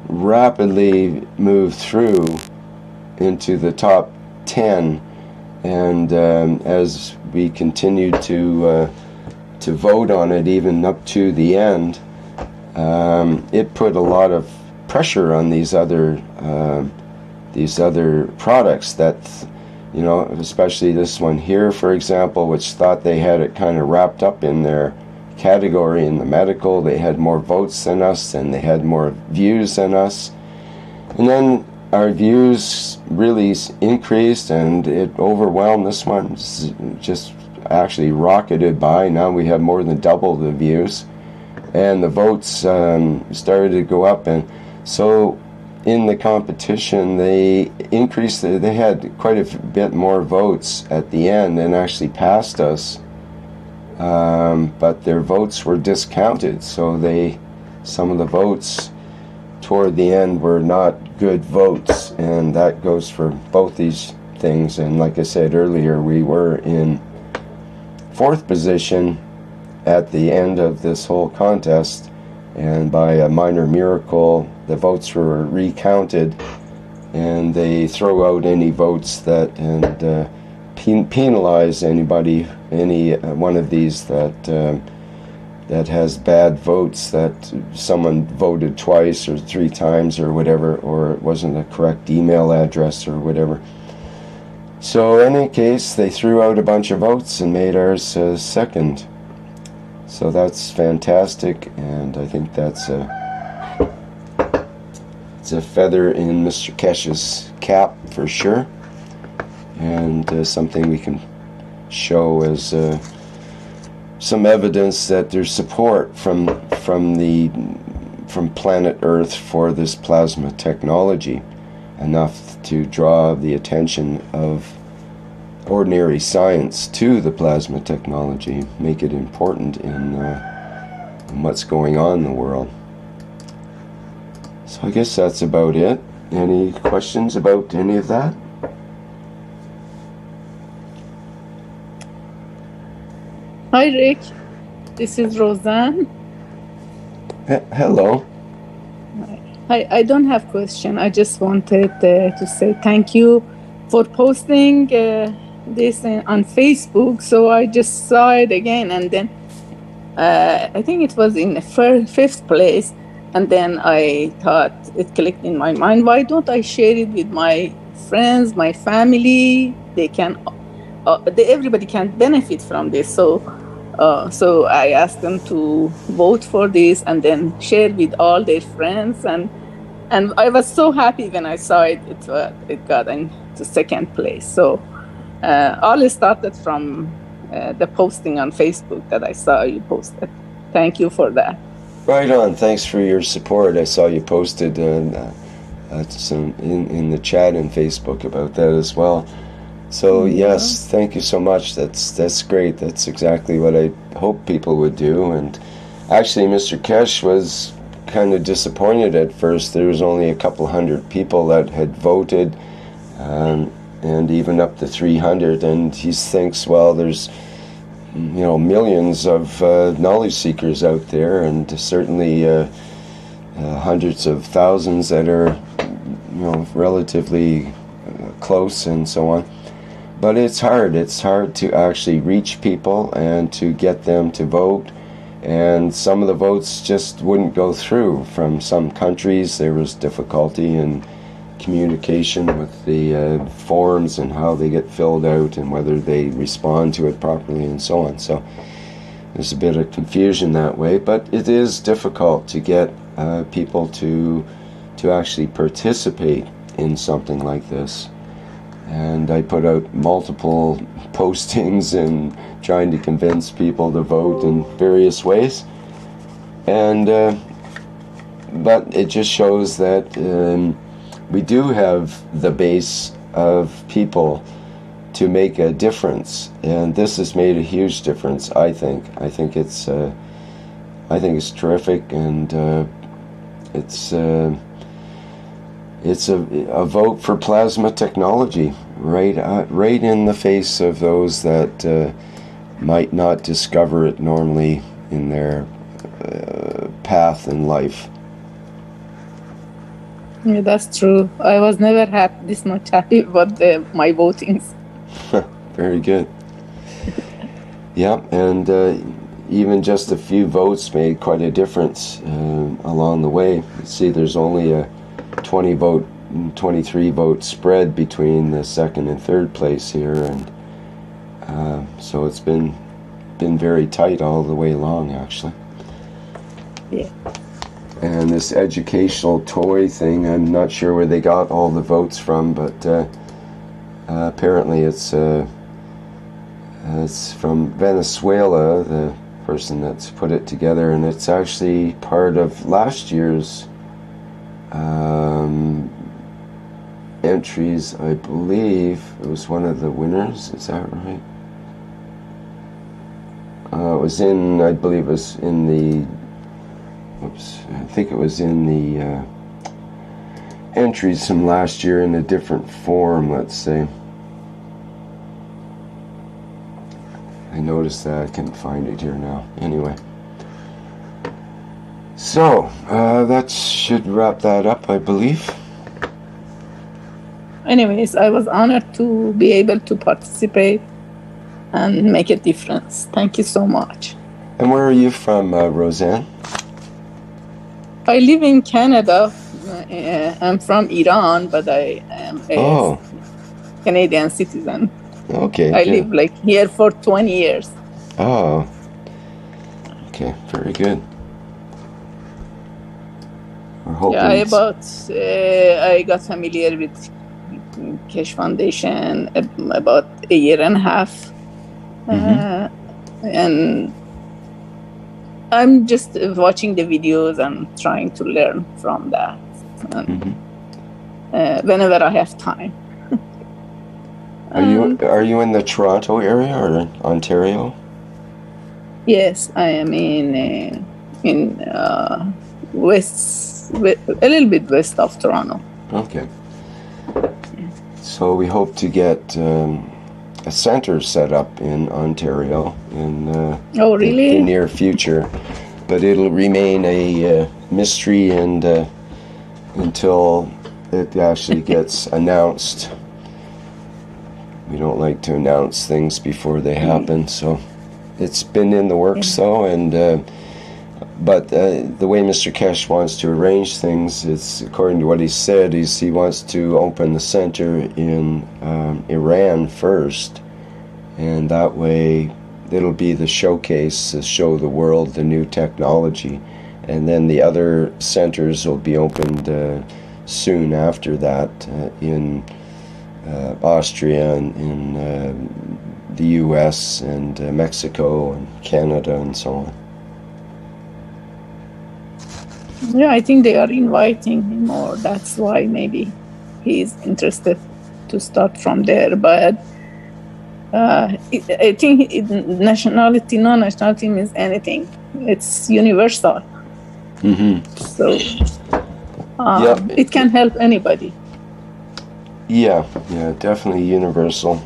rapidly moved through into the top 10, and as we continued to vote on it, even up to the end, it put a lot of pressure on these other products that, especially this one here, for example, which thought they had it kind of wrapped up in their category in the medical. They had more votes than us, and they had more views than us. And then our views really increased, and it overwhelmed this one. Just actually rocketed by. Now we have more than double the views, and the votes started to go up. And so in the competition, they increased, they had quite a bit more votes at the end and actually passed us, but their votes were discounted, so some of the votes toward the end were not good votes, and that goes for both these things. And like I said earlier, we were in 4th position at the end of this whole contest, and by a minor miracle, the votes were recounted, and they throw out any votes that and penalize anybody, any one of these that has bad votes, that someone voted twice or 3 times or whatever, or it wasn't a correct email address or whatever. So in any case, they threw out a bunch of votes and made ours second. So that's fantastic, and I think it's a feather in Mr. Keshe's cap for sure, and something we can show as some evidence that there's support from planet Earth for this plasma technology. enough to draw the attention of ordinary science to the plasma technology, make it important in what's going on in the world. So I guess that's about it. Any questions about any of that? Hi Rick, this is Roseanne. Hello. I don't have question. I just wanted to say thank you for posting this on Facebook. So I just saw it again, and then I think it was in the fifth place. And then I thought, it clicked in my mind, why don't I share it with my friends, my family? They can, everybody can benefit from this. So I asked them to vote for this and then share with all their friends. And I was so happy when I saw it. It got into second place. So all started from the posting on Facebook that I saw you posted. Thank you for that. Right on. Thanks for your support. I saw you posted some in the chat and Facebook about that as well. So yes, thank you so much. That's great. That's exactly what I hope people would do. And actually, Mr. Keshe was kind of disappointed at first. There was only a couple hundred people that had voted, and even up to 300. And he thinks, well, there's millions of knowledge seekers out there, and certainly hundreds of thousands that are relatively close and so on. But it's hard to actually reach people and to get them to vote, and some of the votes just wouldn't go through. From some countries there was difficulty in communication with the forms and how they get filled out and whether they respond to it properly and so on. So there's a bit of confusion that way, but it is difficult to get people to actually participate in something like this. And I put out multiple postings and trying to convince people to vote in various ways, and but it just shows that we do have the base of people to make a difference, and this has made a huge difference. I think it's terrific, and it's a vote for plasma technology, right in the face of those that might not discover it normally in their path in life. Yeah, that's true. I was never this much happy about my votings. Very good. Yeah, and even just a few votes made quite a difference along the way. See, there's only a 23 vote spread between the second and third place here, and so it's been very tight all the way along, actually. Yeah. And this educational toy thing, I'm not sure where they got all the votes from, but apparently it's from Venezuela, the person that's put it together, and it's actually part of last year's entries. I believe it was one of the winners. Is that right? It was in, I believe it was in the, I think it was in the entries from last year in a different form, let's say. I noticed that. I can't find it here now. Anyway. So, that should wrap that up, I believe. Anyways, I was honored to be able to participate and make a difference. Thank you so much. And where are you from, Roseanne? I live in Canada. I'm from Iran, but I am a Canadian citizen. Okay. I live here for 20 years. Oh. Okay, very good. Yeah, I got familiar with Keshe Foundation about a year and a half. And I'm just watching the videos and trying to learn from that. whenever I have time. Are you in the Toronto area or in Ontario? Yes, I am in west, a little bit west of Toronto. Okay. So we hope to get a center set up in Ontario in Oh, really? the near future, but it'll remain a mystery and until it actually gets announced. We don't like to announce things before they happen, so it's been in the works though, and but the way Mr. Keshe wants to arrange things, it's according to what he said, he wants to open the center in Iran first, and that way it'll be the showcase to show the world the new technology, and then the other centers will be opened soon after that in Austria and in the US and Mexico and Canada and so on. Yeah, I think they are inviting him, or that's why maybe he's interested to start from there. But I think nationality, no nationality means anything. It's universal. Mm-hmm. So it can help anybody. Yeah, definitely universal.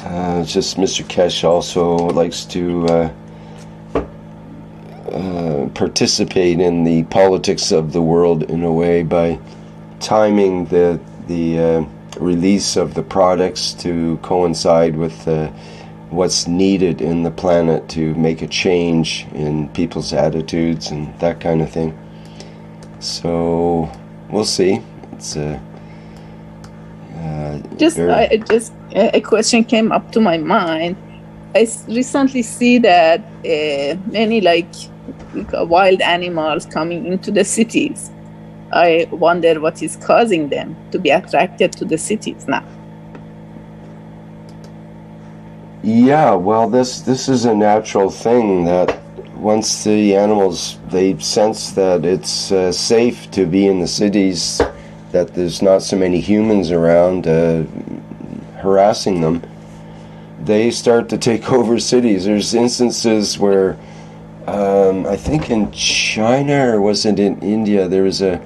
It's just Mr. Keshe also likes to participate in the politics of the world in a way by timing the release of the products to coincide with what's needed in the planet to make a change in people's attitudes and that kind of thing. So we'll see. It's a question came up to my mind. I recently see that many like wild animals coming into the cities. I wonder what is causing them to be attracted to the cities now. Yeah, well, this is a natural thing that once the animals, they sense that it's safe to be in the cities, that there's not so many humans around harassing them, they start to take over cities. There's instances where I think in China, or was it in India, there was a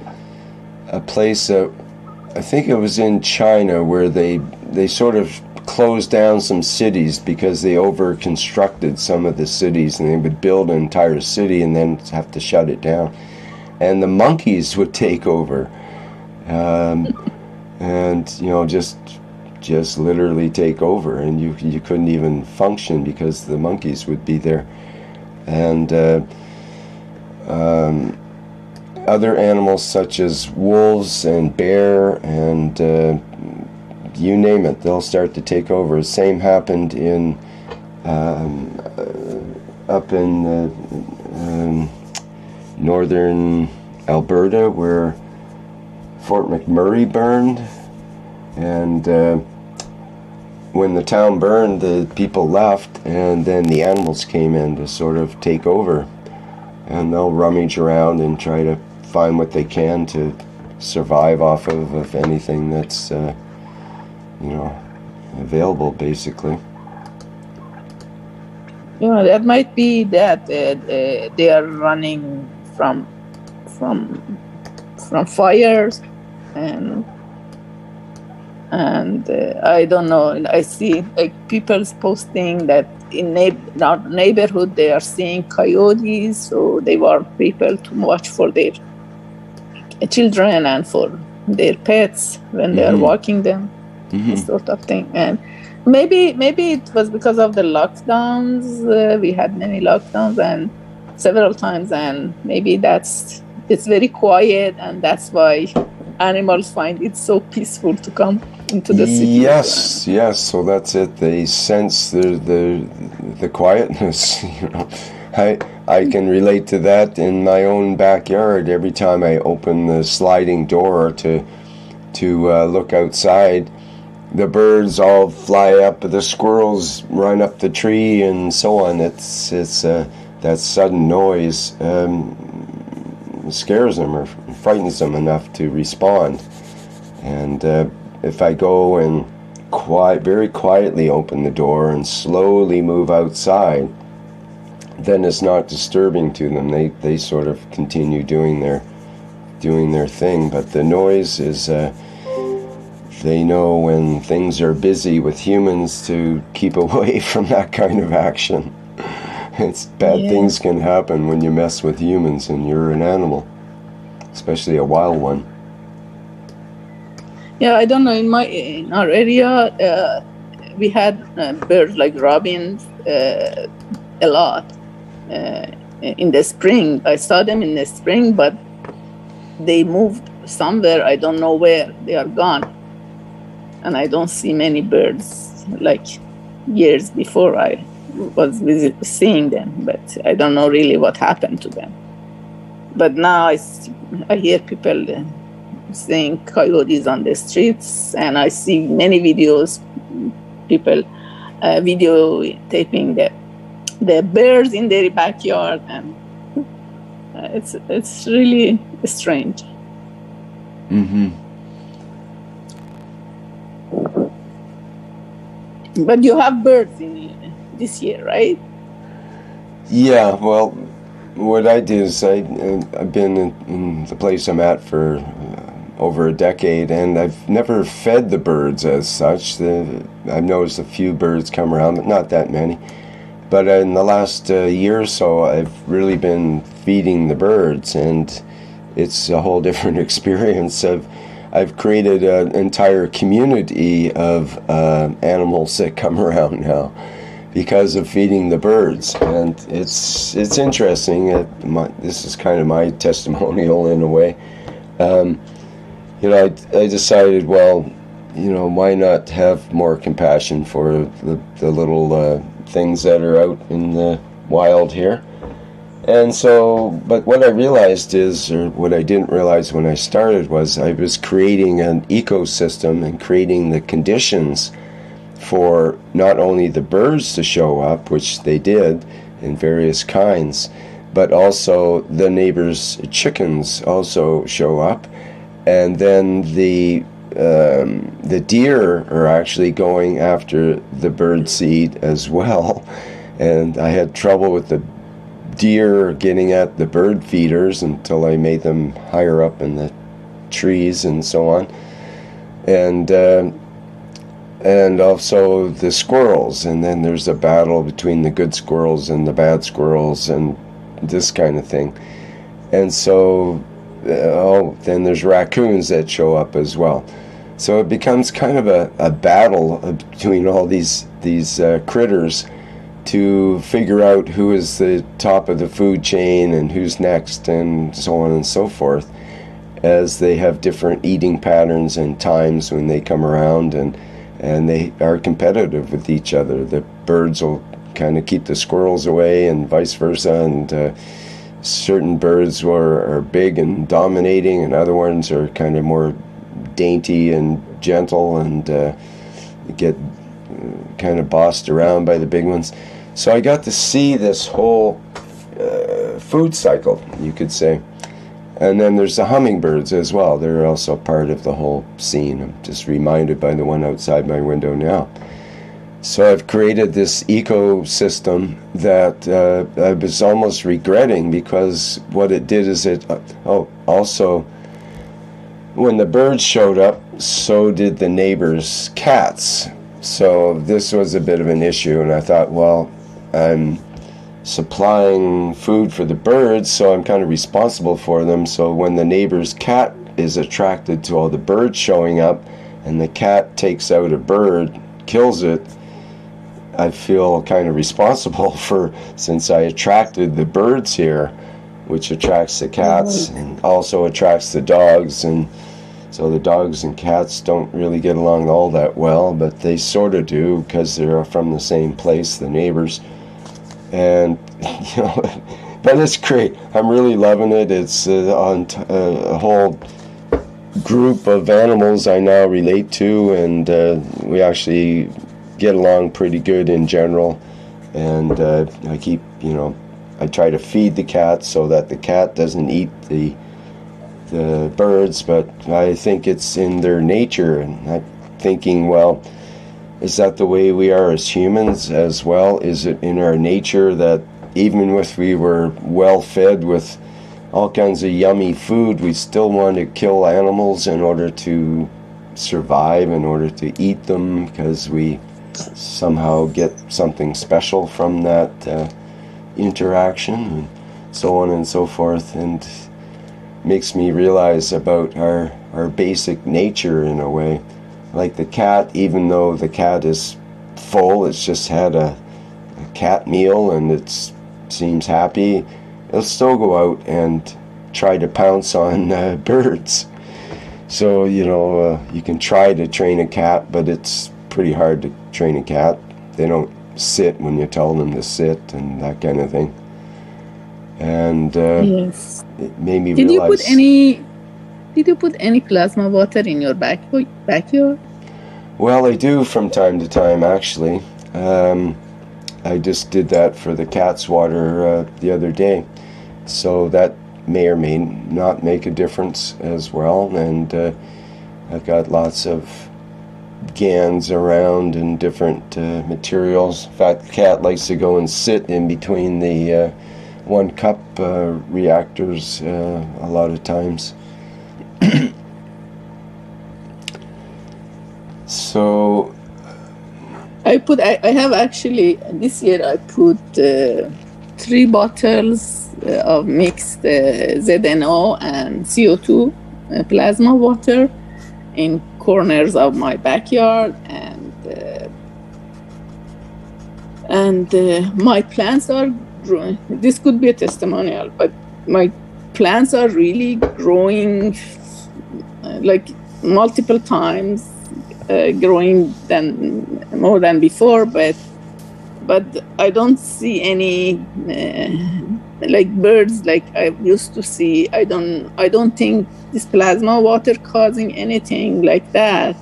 place, I think it was in China, where they sort of closed down some cities because they over-constructed some of the cities, and they would build an entire city and then have to shut it down. And the monkeys would take over, and just literally take over, and you couldn't even function because the monkeys would be there. And other animals such as wolves and bear and you name it, they'll start to take over. Same happened in up in northern Alberta, where Fort McMurray burned, and when the town burned, the people left, and then the animals came in to sort of take over, and they'll rummage around and try to find what they can to survive off of anything that's available, basically. Yeah, that might be that they are running from fires, and I don't know. I see like people posting that in our neighborhood they are seeing coyotes, so they want people to watch for their children and for their pets when they are walking them, this sort of thing. And maybe it was because of the lockdowns. We had many lockdowns and several times, and maybe it's very quiet, and that's why animals find it so peaceful to come into the city. Yes. So that's it. They sense the quietness. I can relate to that in my own backyard. Every time I open the sliding door to look outside, the birds all fly up, the squirrels run up the tree, and so on. It's that sudden noise scares them or frightens them enough to respond. And if I go and very quietly open the door and slowly move outside, then it's not disturbing to them. They sort of continue doing their thing. But the noise is, they know when things are busy with humans to keep away from that kind of action. It's bad things can happen when you mess with humans and you're an animal, especially a wild one. Yeah, I don't know. In our area, we had birds like robins a lot in the spring. I saw them in the spring, but they moved somewhere. I don't know where. They are gone, and I don't see many birds like years before I was seeing them. But I don't know really what happened to them. But now I hear people seeing coyotes on the streets, and I see many videos, people videotaping the birds in their backyard, and it's really strange. But you have birds in this year, right? Yeah, well, what I did is I've been in the place I'm at for over a decade, and I've never fed the birds as such. I've noticed a few birds come around, but not that many. But in the last year or so, I've really been feeding the birds, and it's a whole different experience. I've created an entire community of animals that come around now because of feeding the birds, and it's interesting. This is kind of my testimonial in a way. I decided, well, why not have more compassion for the little things that are out in the wild here. And so, but what I realized is, or what I didn't realize when I started, was I was creating an ecosystem and creating the conditions for not only the birds to show up, which they did in various kinds, but also the neighbors' chickens also show up. And then the deer are actually going after the bird seed as well. And I had trouble with the deer getting at the bird feeders until I made them higher up in the trees and so on. And also the squirrels. And then there's a battle between the good squirrels and the bad squirrels and this kind of thing. And so then there's raccoons that show up as well. So it becomes kind of a battle between all these critters to figure out who is the top of the food chain and who's next, and so on and so forth, as they have different eating patterns and times when they come around, and they are competitive with each other. The birds will kind of keep the squirrels away and vice versa, and certain birds are big and dominating, and other ones are kind of more dainty and gentle and get kind of bossed around by the big ones. So I got to see this whole food cycle, you could say. And then there's the hummingbirds as well. They're also part of the whole scene. I'm just reminded by the one outside my window now. So I've created this ecosystem that I was almost regretting, because what it did is also when the birds showed up, so did the neighbors' cats. So this was a bit of an issue, and I thought, well, I'm supplying food for the birds, so I'm kind of responsible for them. So when the neighbor's cat is attracted to all the birds showing up, and the cat takes out a bird, kills it, I feel kind of responsible since I attracted the birds here, which attracts the cats and also attracts the dogs. And so the dogs and cats don't really get along all that well, but they sort of do because they're from the same place, the neighbors. And, but it's great. I'm really loving it. It's a whole group of animals I now relate to, and we actually get along pretty good in general. And I keep, I try to feed the cat so that the cat doesn't eat the the birds, but I think it's in their nature, and I'm thinking, well, is that the way we are as humans as well? Is it in our nature that even if we were well fed with all kinds of yummy food, we still want to kill animals in order to survive, in order to eat them, because we somehow get something special from that interaction, and so on and so forth, and makes me realize about our basic nature in a way. Like the cat, even though the cat is full, it's just had a cat meal and it seems happy, it'll still go out and try to pounce on birds. So, you know, you can try to train a cat, but it's pretty hard to train a cat. They don't sit when you tell them to sit and that kind of thing. And Yes. it made me Did realize... Did you put any plasma water in your backyard? Well, I do from time to time, actually. I just did that for the cat's water the other day. So that may or may not make a difference as well. And I've got lots of GANs around and different materials. In fact, the cat likes to go and sit in between the 1 cup reactors a lot of times. So I have actually, this year I put 3 bottles of mixed ZNO and CO2 plasma water in corners of my backyard, and my plants are growing. This could be a testimonial, but my plants are really growing like multiple times, growing more than before, but I don't see any like birds like I used to see. I don't think this plasma water causing anything like that.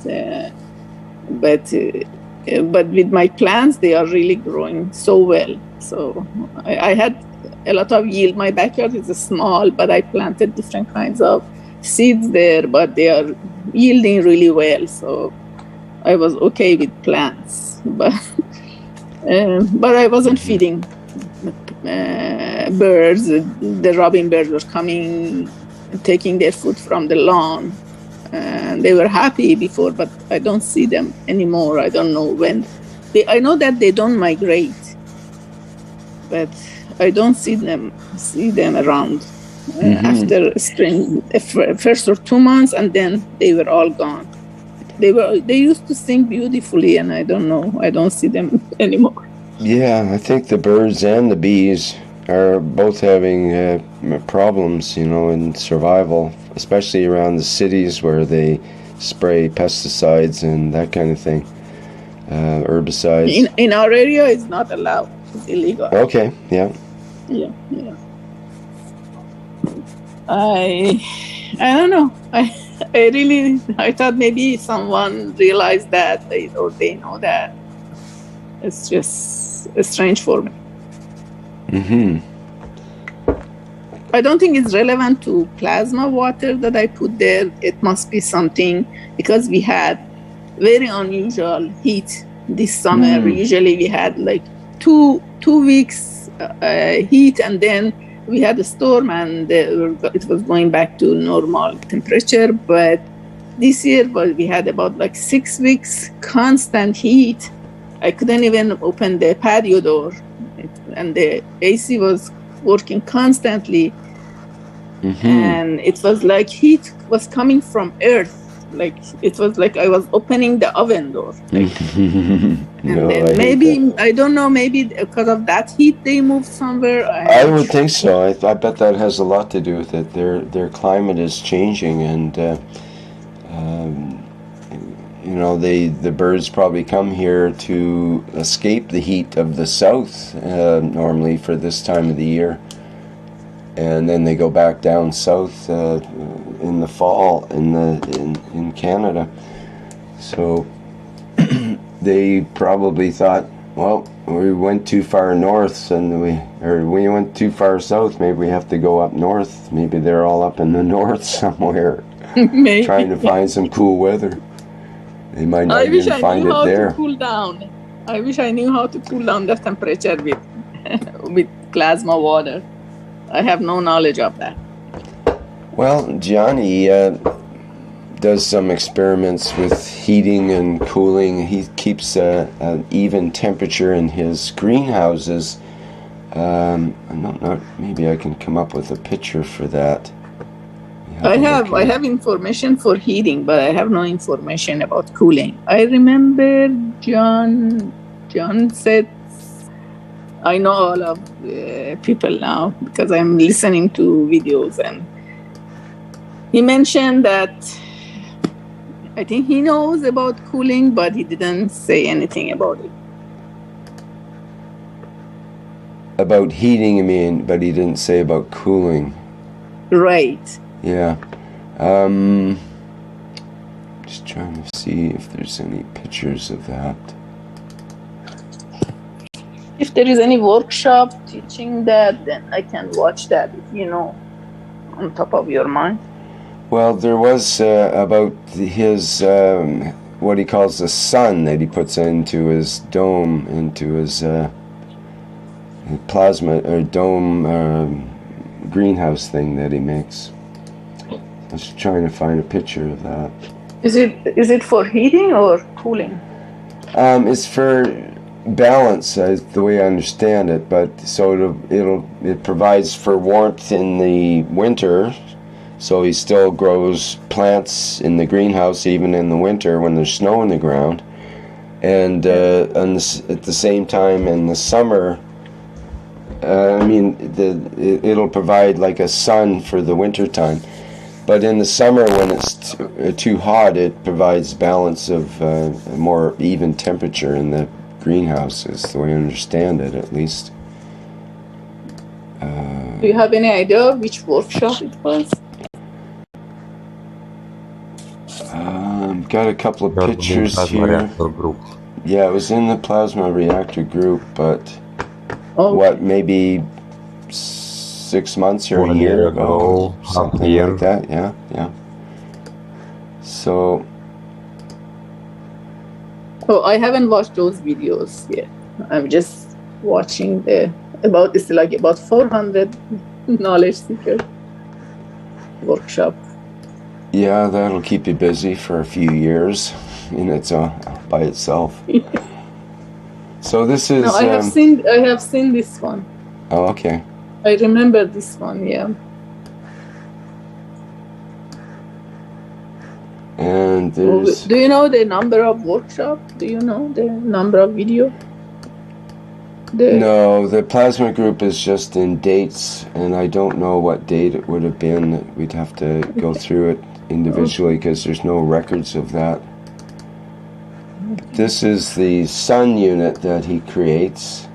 But with my plants, they are really growing so well. So I had a lot of yield. My backyard is small, but I planted different kinds of seeds there, but they are yielding really well. So I was okay with plants, but I wasn't feeding birds. The robin birds were coming, taking their food from the lawn. And they were happy before, but I don't see them anymore. I don't know when. I know that they don't migrate, but I don't see them around after spring, first or 2 months, and then they were all gone. They used to sing beautifully, and I don't know. I don't see them anymore. yeah, I think the birds and the bees are both having problems, you know, in survival, especially around the cities where they spray pesticides and that kind of thing, herbicides. In our area, it's not allowed. It's illegal. Okay, yeah. Yeah. I don't know. I thought maybe someone realized that or they know that. It's just strange for me. I don't think it's relevant to plasma water that I put there. It must be something because we had very unusual heat this summer. Usually we had like two weeks heat, and then we had a storm, and it was going back to normal temperature. But this year we had about like 6 weeks constant heat. I couldn't even open the patio door, and the AC was working constantly. And it was like heat was coming from earth. Like it was like I was opening the oven door. Like, and then maybe, I don't know, maybe because of that heat they moved somewhere. I would think so. I bet that has a lot to do with it. Their climate is changing, and you know, the birds probably come here to escape the heat of the south normally for this time of the year, and then they go back down south in the fall in Canada. So they probably thought, well, we went too far north, and we went too far south. Maybe we have to go up north. Maybe they're all up in the north somewhere, Maybe. trying to find some cool weather. They might not I wish even I find knew it how there. to cool down. I wish I knew how to cool down the temperature with with plasma water. I have no knowledge of that. Well, Gianni does some experiments with heating and cooling. He keeps an even temperature in his greenhouses. I don't know. Maybe I can come up with a picture for that. I have information for heating, but I have no information about cooling. I remember John said, I know all of people now because I'm listening to videos, and he mentioned that I think he knows about cooling, but he didn't say anything about it. About heating, I mean, but he didn't say about cooling. Right. Yeah. Just trying to see if there's any pictures of that. If there is any workshop teaching that, then I can watch that if you know on top of your mind. Well, there was about his, what he calls the sun that he puts into his dome, into his plasma or dome greenhouse thing that he makes. I was trying to find a picture of that. Is it for heating or cooling? It's for balance, the way I understand it. But so it provides for warmth in the winter. So he still grows plants in the greenhouse even in the winter when there's snow on the ground, and at the same time in the summer. I mean, it'll provide like a sun for the winter time. But in the summer, when it's too hot, it provides balance of a more even temperature in the greenhouse, is the way I understand it, at least. Do you have any idea which workshop it was? Got a couple of pictures here. Group. Yeah, it was in the plasma reactor group, but Okay. what, maybe 6 months or 1 a year year ago, something year. like that. Yeah. So. Oh, I haven't watched those videos yet. I'm just watching about 400 knowledge seeker workshop. Yeah, that'll keep you busy for a few years in its by itself. So this is. No, I have seen this one. Oh, okay. I remember this one. Yeah. And there's. Do you know the number of workshop? Do you know the number of video? No, the plasma group is just in dates, and I don't know what date it would have been. We'd have to go through it individually because there's no records of that. This is the sun unit that he creates.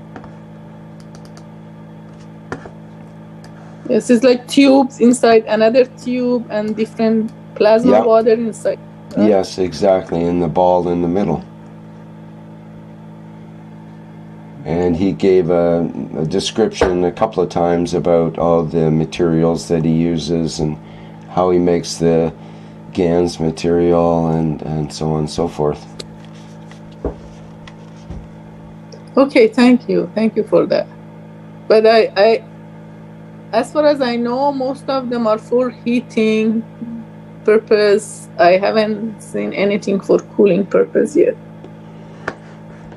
Yes, it's like tubes inside another tube and different plasma water inside. Right? Yes, exactly, and the ball in the middle. And he gave a description a couple of times about all the materials that he uses and how he makes the GANS material and so on and so forth. Okay, thank you for that. But I as far as I know, most of them are for heating purpose. I haven't seen anything for cooling purpose yet.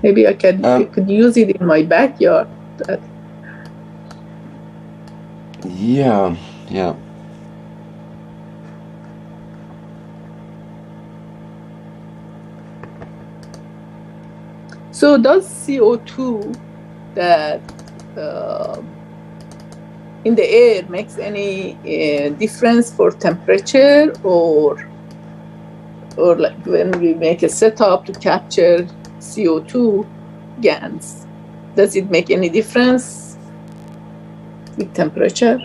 Maybe I could use it in my backyard. Yeah. So does CO2 that in the air makes any difference for temperature, or like when we make a setup to capture CO2 GANs, does it make any difference with temperature?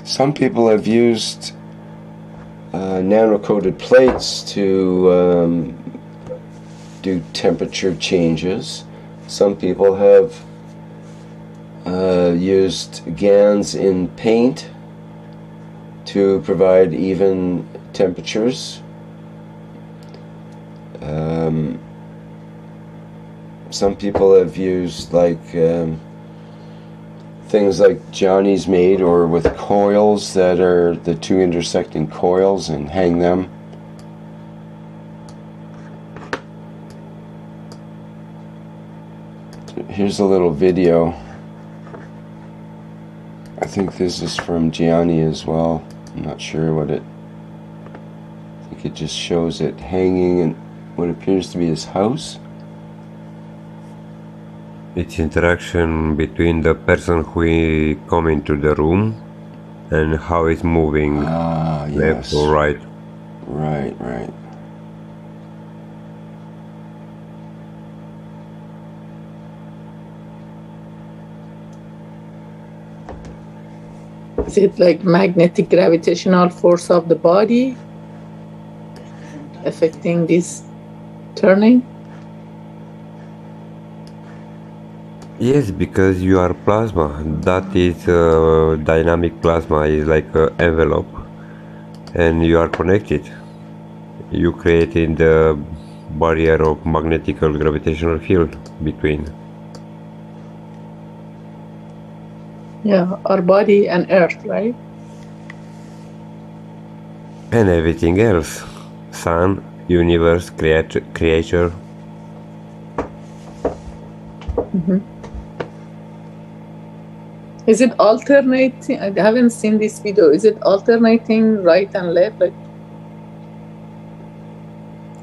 Some people have used nano-coated plates to do temperature changes. Some people have used GANs in paint to provide even temperatures. Some people have used things like Johnny's made, or with coils that are the two intersecting coils, and hang them. Here's a little video. I think this is from Gianni as well. I'm not sure what it... I think it just shows it hanging in what appears to be his house. It's interaction between the person who come into the room and how it's moving left Yes. or right. Right, right. Is it like magnetic gravitational force of the body affecting this turning? Yes, because you are plasma. That is dynamic plasma, is like an envelope, and you are connected. You created the barrier of magnetic or gravitational field between. Yeah, our body and Earth, right? And everything else. Sun, universe, creature. Mm-hmm. Is it alternating? I haven't seen this video. Is it alternating right and left? Like,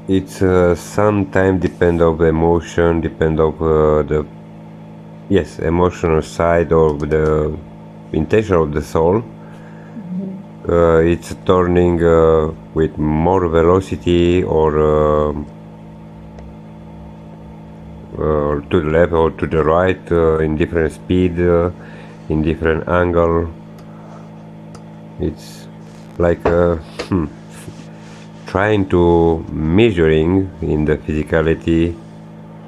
It's sometimes depend of emotion, depend of the emotional side of the intention of the soul. It's turning with more velocity or to the left or to the right in different speed, in different angle. It's like trying to measuring in the physicality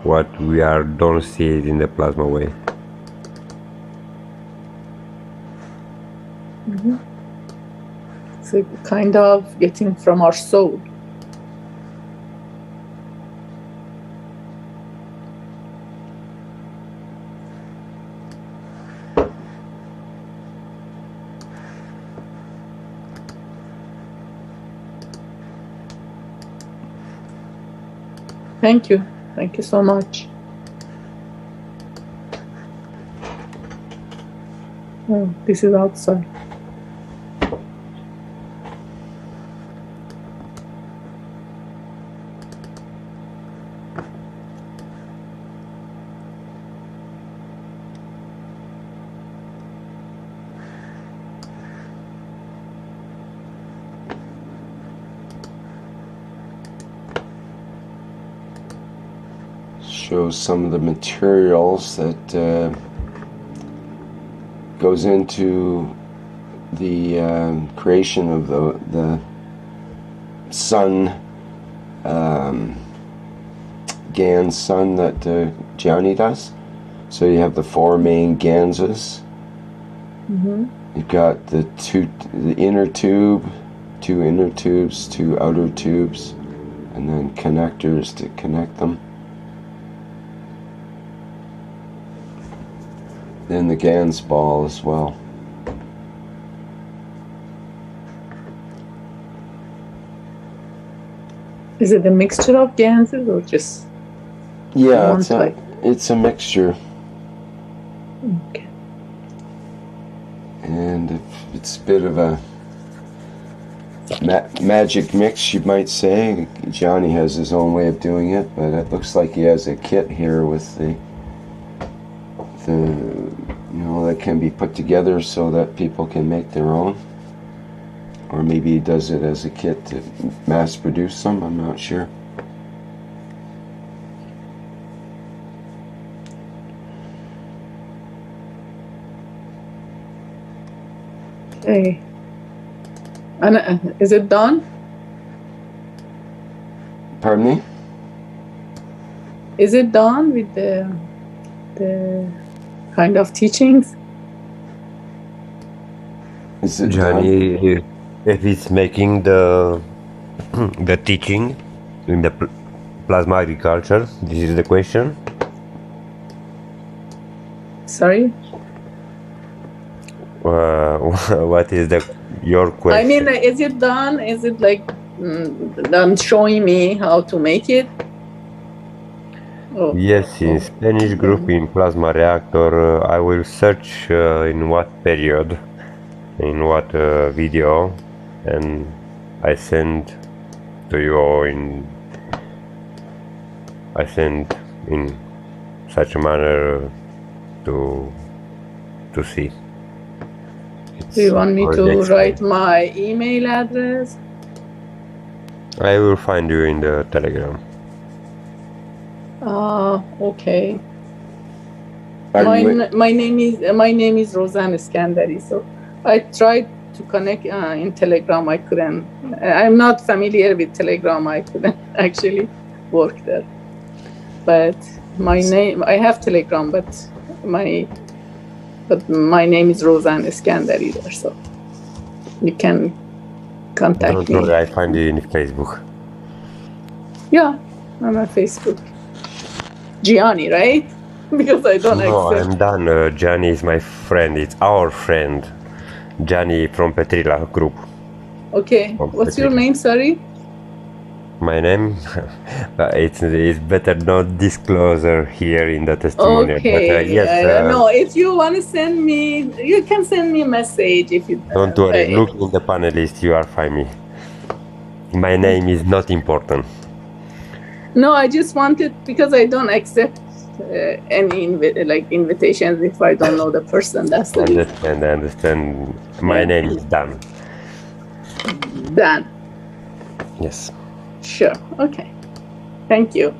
what we don't see it in the plasma way. mm-hmm. It's a kind of getting from our soul. Thank you. Thank you so much. Oh, this is outside. Shows some of the materials that goes into the creation of the sun, GAN sun that Gianni does. So you have the four main GANSs. Mm-hmm. You've got the inner tube, two inner tubes, two outer tubes, and then connectors to connect them. Then the GANS ball as well. Is it a mixture of GANSs or just Yeah, one type? it's a mixture. Okay. And it's a bit of a magic mix, you might say. Johnny has his own way of doing it, but it looks like he has a kit here with the that can be put together so that people can make their own. Or maybe he does it as a kit to mass produce them, I'm not sure. Okay. And is it done? Pardon me? Is it done with the kind of teachings? Is it done? Johnny, if it's making the the teaching in the plasma agriculture, this is the question. Sorry? What is your question? I mean, is it done? Is it like done showing me how to make it? Oh. Yes, in Spanish group in plasma reactor, I will search in what period, in what video, and I send to you I send in such a manner to see. Do you want me to write my email address? I will find you in the Telegram. Okay. My name is Rozan Iskandari. So I tried to connect in Telegram. I couldn't. I'm not familiar with Telegram. I couldn't actually work there. But my name, I have Telegram, but my name is Rozan Iskandari there. So you can contact me. Don't worry, I find you in Facebook. Yeah, I'm on Facebook. Gianni, right? Because I don't No, accept. I'm done. Gianni is my friend. It's our friend. Gianni from Petrila group. Okay. What's your name? Sorry. My name? It's better not disclosure here in the testimonial. Okay. But, yes. No, if you want to send me, you can send me a message. If you Don't worry. Look in the panelist. You are find me. My name is not important. No, I just wanted, because I don't accept any invitations if I don't know the person. That's the reason. I understand. My name is Dan. Dan. Yes. Sure. Okay. Thank you.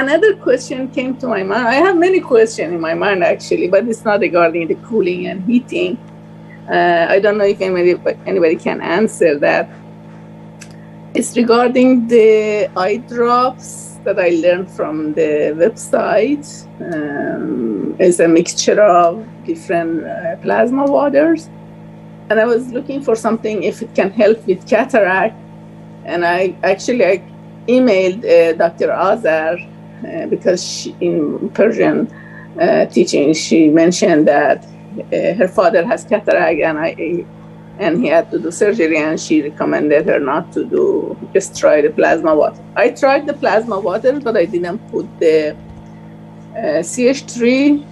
Another question came to my mind. I have many questions in my mind actually, but it's not regarding the cooling and heating. I don't know if anybody can answer that. It's regarding the eye drops that I learned from the website. It's a mixture of different plasma waters. And I was looking for something if it can help with cataract. And I emailed Dr. Azar because in Persian teaching, she mentioned that her father has cataract and he had to do surgery, and she recommended her not to do, just try the plasma water. I tried the plasma water, but I didn't put the CH3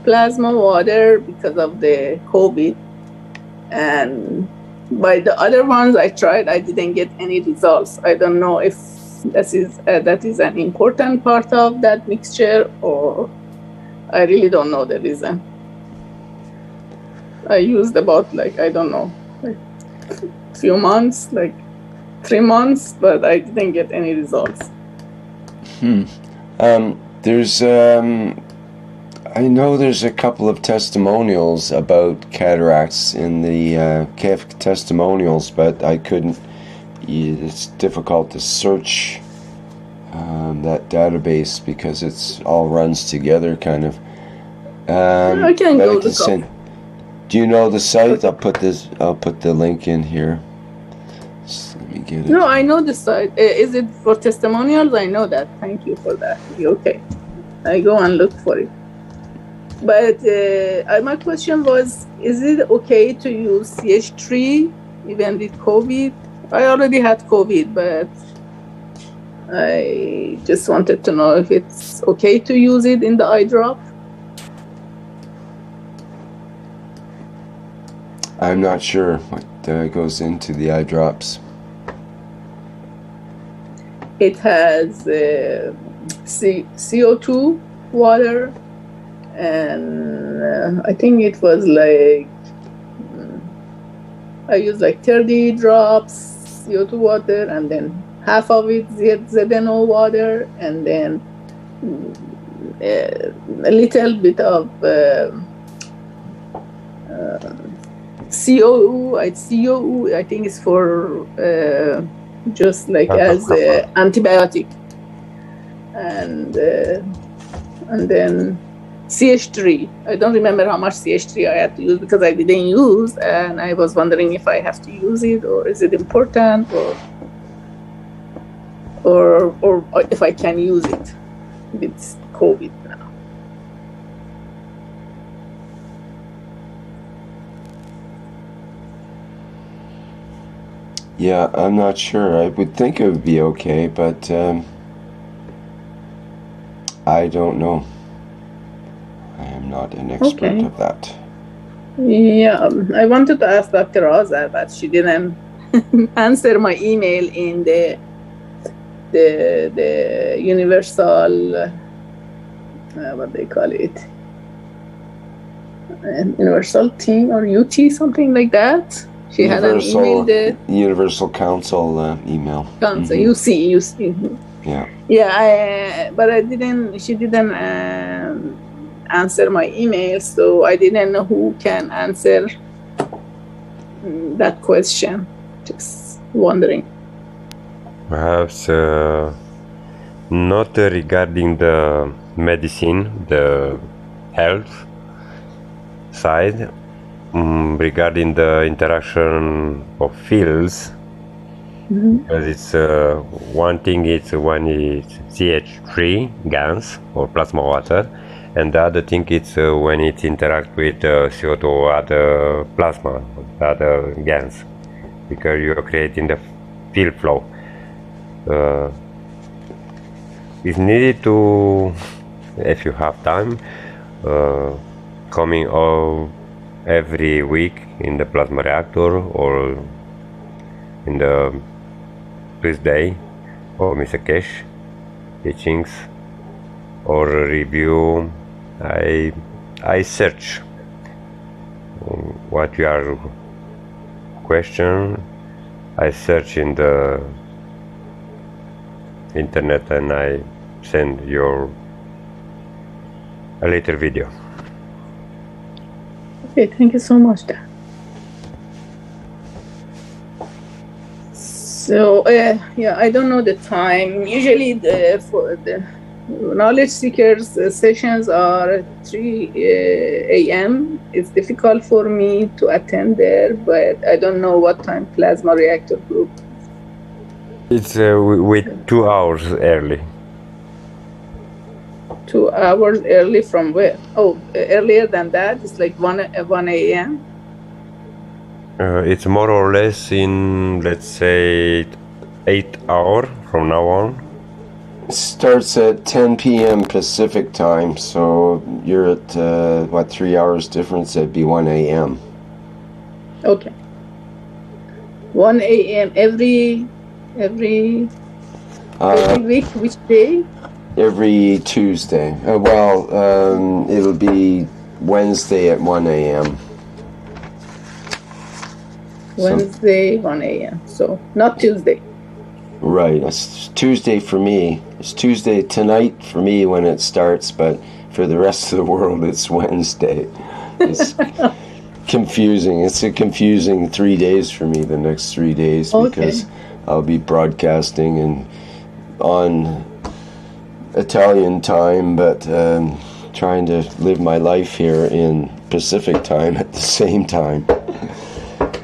plasma water because of the COVID. And by the other ones I tried, I didn't get any results. I don't know if that is an important part of that mixture, or I really don't know the reason. I used about I don't know, few months, 3 months, but I didn't get any results. There's I know there's a couple of testimonials about cataracts in the KF Testimonials, but I couldn't. It's difficult to search that database because it's all runs together, kind of. I can go look up. Do you know the site? I'll put the link in here. Just let me get it. No, I know the site. Is it for testimonials? I know that. Thank you for that. Okay, I go and look for it. But my question was, is it okay to use CH3 even with COVID? I already had COVID, but I just wanted to know if it's okay to use it in the eye drop. I'm not sure what goes into the eye drops. It has CO2, water, and I think it was I used 30 drops CO2 water, and then half of it ZNO water, and then a little bit of COU, I think it's for just like as antibiotic, and then CH3. I don't remember how much CH3 I had to use because I didn't use, and I was wondering if I have to use it or is it important or if I can use it with COVID now. Yeah, I'm not sure. I would think it would be okay, but I don't know. I am not an expert of that. Yeah, I wanted to ask Dr. Azar, but she didn't answer my email in the universal, what they call it, universal team or UT, something like that. She had an email the Universal Council email. Council, UC. Yeah. Yeah, but she didn't answer my email, so I didn't know who can answer that question. Just wondering. Perhaps not regarding the medicine, the health side, regarding the interaction of fields. Because it's one thing is when it's CH3 gas or plasma water, and the other thing is when it interacts with CO2 or other plasma, other gas, because you are creating the field flow. It's needed to, if you have time, coming every week in the plasma reactor or in the Tuesday or Mr. Keshe teachings or review. I search what you are question. I search in the internet and I send you a later video. Okay, thank you so much, Dad. So yeah, I don't know the time. Usually for the knowledge seekers sessions are at 3 a.m. It's difficult for me to attend there, but I don't know what time plasma reactor group. It's with 2 hours early. 2 hours early from where? Oh, earlier than that? It's like 1 a.m.? It's more or less in, let's say, 8 hours from now on. Starts at 10 p.m. Pacific time, so you're at 3 hours difference? It'd be 1 a.m. Okay. 1 a.m. every week. Which day? Every Tuesday. It'll be Wednesday at 1 a.m. Wednesday, 1 a.m. So not Tuesday. Right. It's Tuesday for me. It's Tuesday tonight for me when it starts, but for the rest of the world, it's Wednesday. It's confusing. It's a confusing 3 days for me, the next 3 days, because I'll be broadcasting and on Italian time, but trying to live my life here in Pacific time at the same time.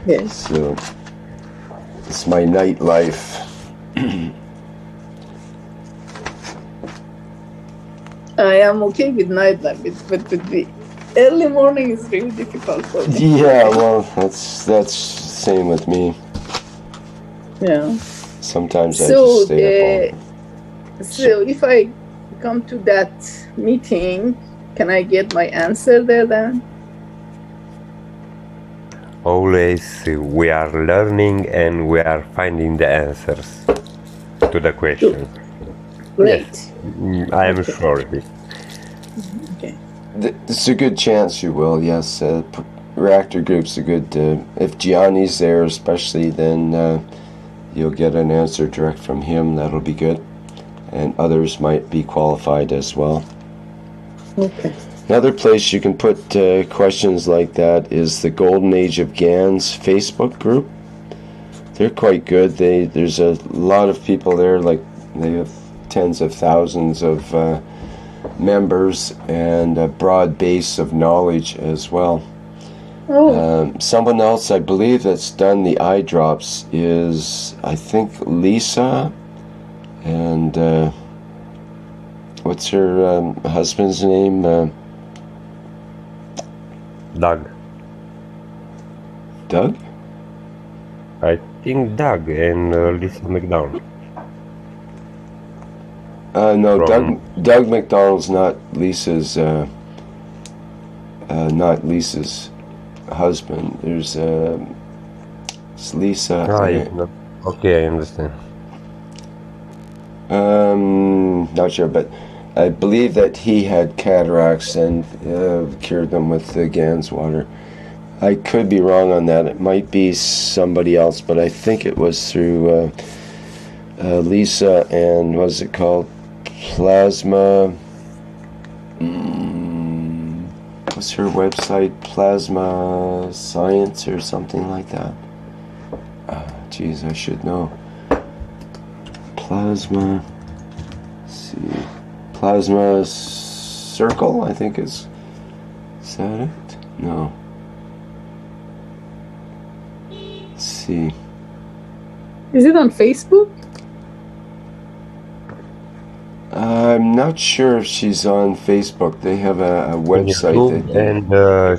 Yes. So it's my night life. I am okay with nightlife, but the early morning is really difficult for me. Yeah, well, that's same with me. Yeah. Sometimes I just stay up all. So if I come to that meeting, can I get my answer there then? Always we are learning and we are finding the answers to the question. Great. Yes, I am sure of it. Okay. It's a good chance you will, yes. Reactor group's a good, if Gianni's there especially, then you'll get an answer direct from him. That'll be good. And others might be qualified as well. Okay. Another place you can put questions like that is the Golden Age of GAN's Facebook group. They're quite good. There's a lot of people there, like they have tens of thousands of members and a broad base of knowledge as well. Someone else I believe that's done the eye drops is, I think, Lisa, and what's her husband's name? Doug. Doug? I think Doug and Lisa McDonald. No, From- Doug McDonald's not Lisa's husband. There's it's Lisa. Okay, I understand. Not sure, but I believe that he had cataracts and cured them with the GANS water. I could be wrong on that. It might be somebody else, but I think it was through Lisa and what's it called? Plasma. What's her website? Plasma Science or something like that. Geez, I should know. Plasma. Let's see. Plasma Circle, I think is that it? No. Let's see. Is it on Facebook? I'm not sure if she's on Facebook. They have a website. And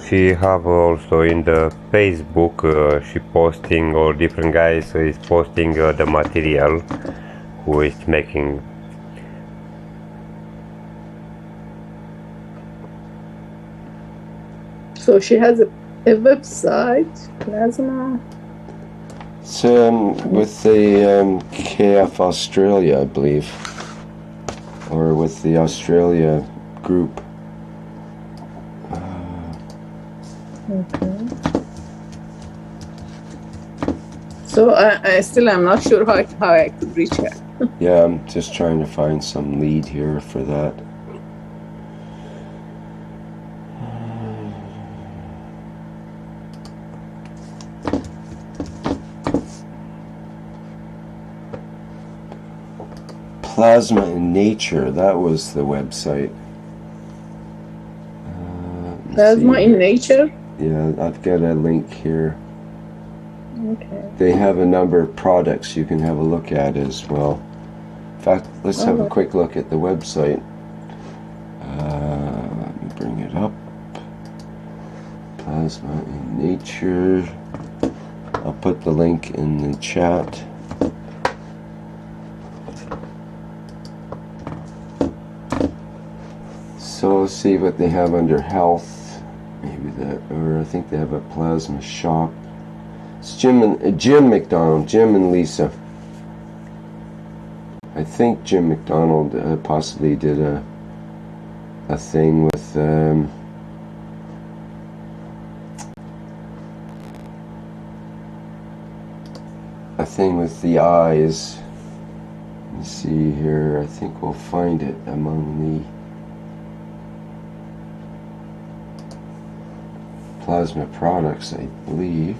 she have also in the Facebook, she posting, or different guys is posting the material who is making. So she has a website, Plasma. It's with the KF Australia, I believe, or with the Australia group. Okay. So I still am not sure how I could reach her. Yeah, I'm just trying to find some lead here for that. Plasma in Nature, that was the website. Plasma in Nature? Yeah, I've got a link here. Okay. They have a number of products you can have a look at as well. In fact, let's have a quick look at the website. Let me bring it up. Plasma in Nature. I'll put the link in the chat. So let's see what they have under health. Maybe that, or I think they have a plasma shop. It's Jim McDonald, Jim and Lisa. I think Jim McDonald possibly did a thing with the eyes. Let me see here. I think we'll find it among the plasma products, I believe.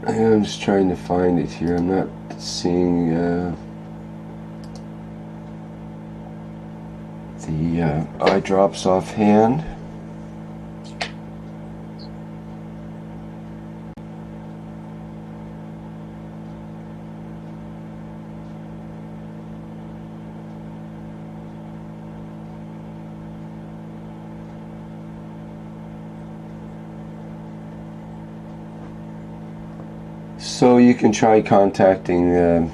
I'm just trying to find it here. I'm not seeing the eye drops offhand. So you can try contacting them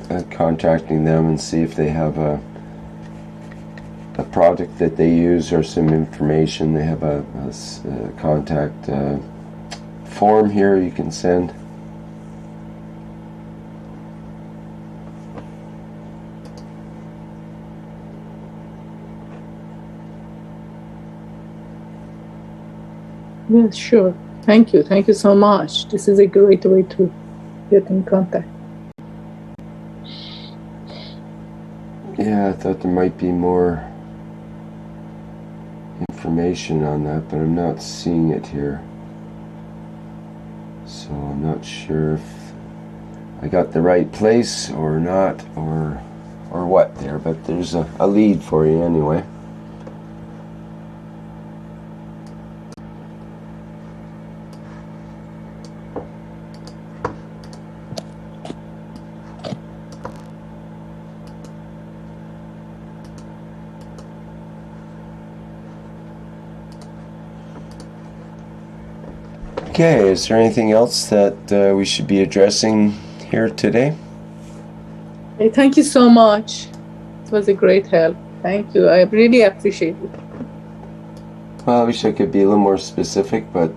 and see if they have a product that they use or some information. They have a contact form here you can send. Yes, sure. Thank you. Thank you so much. This is a great way to get in contact. Yeah, I thought there might be more information on that, but I'm not seeing it here. So I'm not sure if I got the right place or not, or what there, but there's a lead for you anyway. Okay, is there anything else that we should be addressing here today? Hey, thank you so much. It was a great help. Thank you. I really appreciate it. Well, I wish I could be a little more specific, but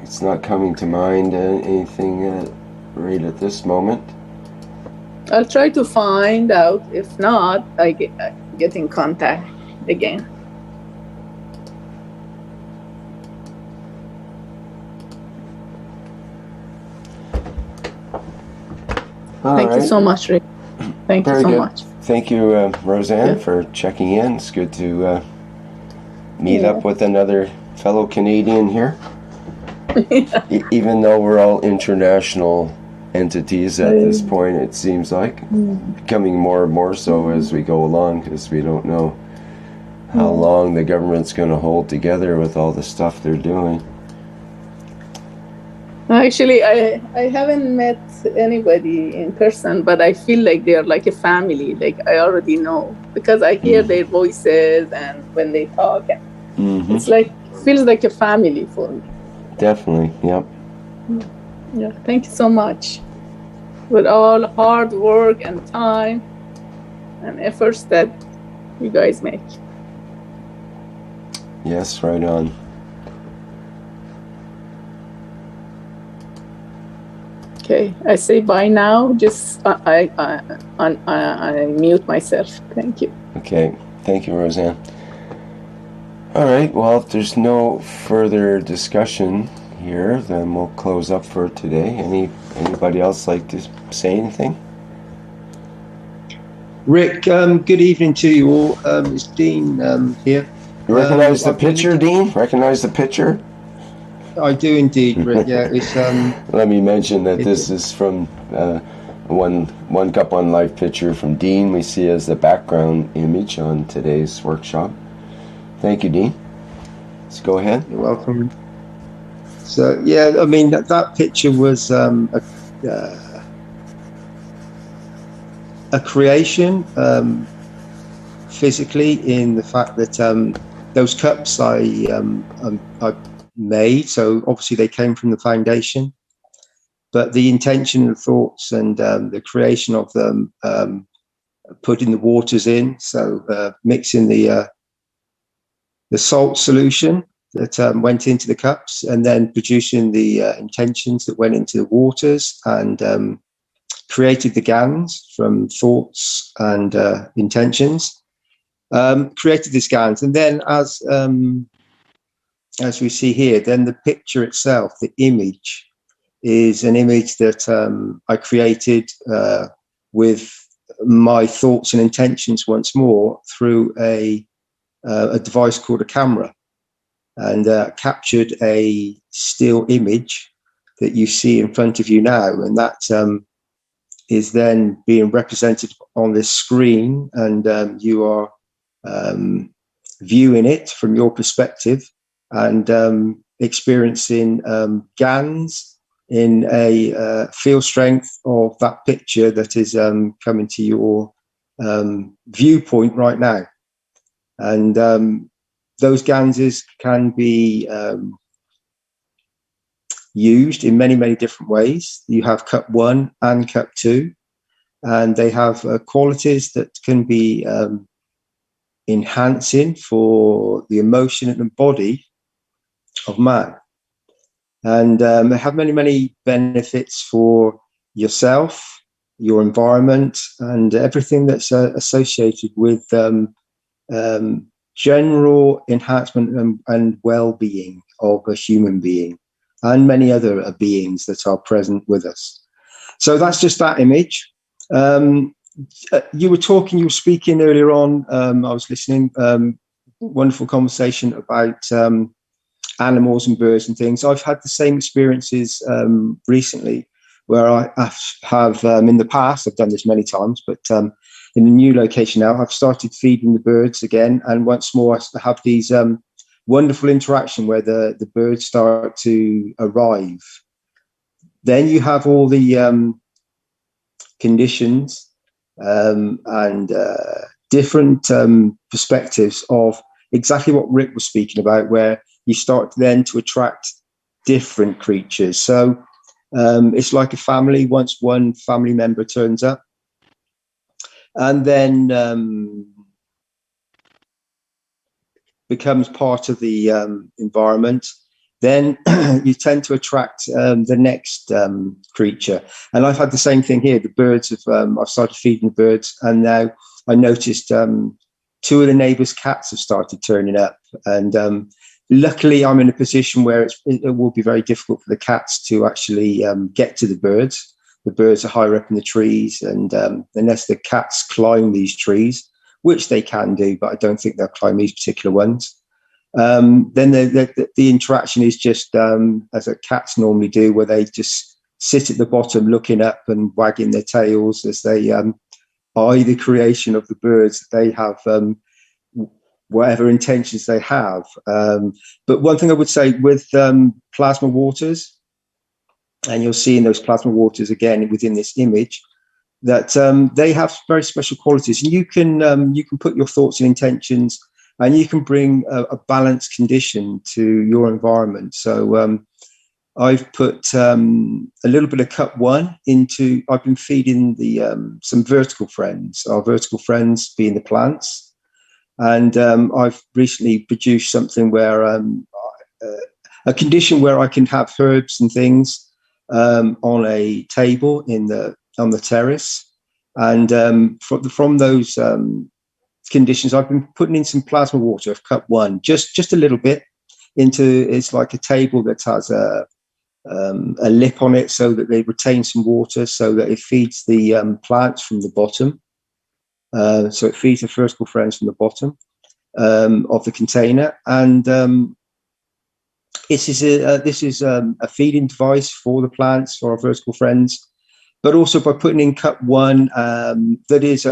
it's not coming to mind anything right at this moment. I'll try to find out. If not, I get in contact again. Thank you so much, Rick. Thank you so much. Thank you, Roseanne, for checking in. It's good to meet up with another fellow Canadian here. Even though we're all international entities at this point, it seems like. Becoming more and more so as we go along, because we don't know how long the government's going to hold together with all the stuff they're doing. Actually, I haven't met anybody in person, but I feel like they're like a family. Like I already know, because I hear their voices and when they talk, it's like, feels like a family for me. Definitely, yep. Yeah, thank you so much. With all hard work and time and efforts that you guys make. Yes, right on. Okay, I say bye now. Just I mute myself. Thank you. Okay, thank you, Roseanne. All right, well, if there's no further discussion here, then we'll close up for today. Anybody else like to say anything? Rick, good evening to you all. It's Dean here. You recognize the picture, Dean? Recognize the picture? I do indeed, Rick. Yeah, it's. Let me mention that this is from one Cup One Life picture from Dean. We see as the background image on today's workshop. Thank you, Dean. Let's go ahead. You're welcome. So yeah, I mean that picture was a creation physically, in the fact that those cups I made. So obviously they came from the foundation, but the intention, the thoughts, and the creation of them, putting the waters in, so mixing the salt solution that went into the cups, and then producing the intentions that went into the waters, and created the GANs from thoughts and intentions, created these GANs, and then as we see here, then the picture itself, the image, is an image that I created with my thoughts and intentions once more through a device called a camera, and captured a still image that you see in front of you now, and that is then being represented on this screen, and you are viewing it from your perspective, and experiencing GANs in a field strength of that picture that is coming to your viewpoint right now. And those GANs can be used in many, many different ways. You have cup 1 and cup 2, and they have qualities that can be enhancing for the emotion and the body of man. And they have many, many benefits for yourself, your environment, and everything that's associated with general enhancement and well-being of a human being and many other beings that are present with us. So that's just that image. You were speaking earlier on, I was listening, wonderful conversation about animals and birds and things. I've had the same experiences recently, where I have in the past, I've done this many times, but in a new location now, I've started feeding the birds again, and once more I have these wonderful interaction where the birds start to arrive. Then you have all the conditions and different perspectives of exactly what Rick was speaking about, where you start then to attract different creatures. So it's like a family. Once one family member turns up, and then becomes part of the environment, then you tend to attract the next creature. And I've had the same thing here. The birds have, I've started feeding the birds, and now I noticed 2 of the neighbours' cats have started turning up. And luckily I'm in a position where it will be very difficult for the cats to actually get to the birds. The birds are higher up in the trees, and unless the cats climb these trees, which they can do, but I don't think they'll climb these particular ones. Then the interaction is just as the cats normally do, where they just sit at the bottom looking up and wagging their tails as they eye the creation of the birds. They have whatever intentions they have. But one thing I would say with plasma waters, and you'll see in those plasma waters again within this image, that they have very special qualities, and you can put your thoughts and intentions, and you can bring a balanced condition to your environment. So I've put a little bit of cup 1 into, I've been feeding the some vertical friends, our vertical friends being the plants. And I've recently produced something where a condition where I can have herbs and things on a table on the terrace. And from those conditions, I've been putting in some plasma water of cup 1, just a little bit into, it's like a table that has a lip on it, so that they retain some water, so that it feeds the plants from the bottom. So it feeds the vertical friends from the bottom of the container. And this is a feeding device for the plants, for our vertical friends. But also by putting in cup 1, that is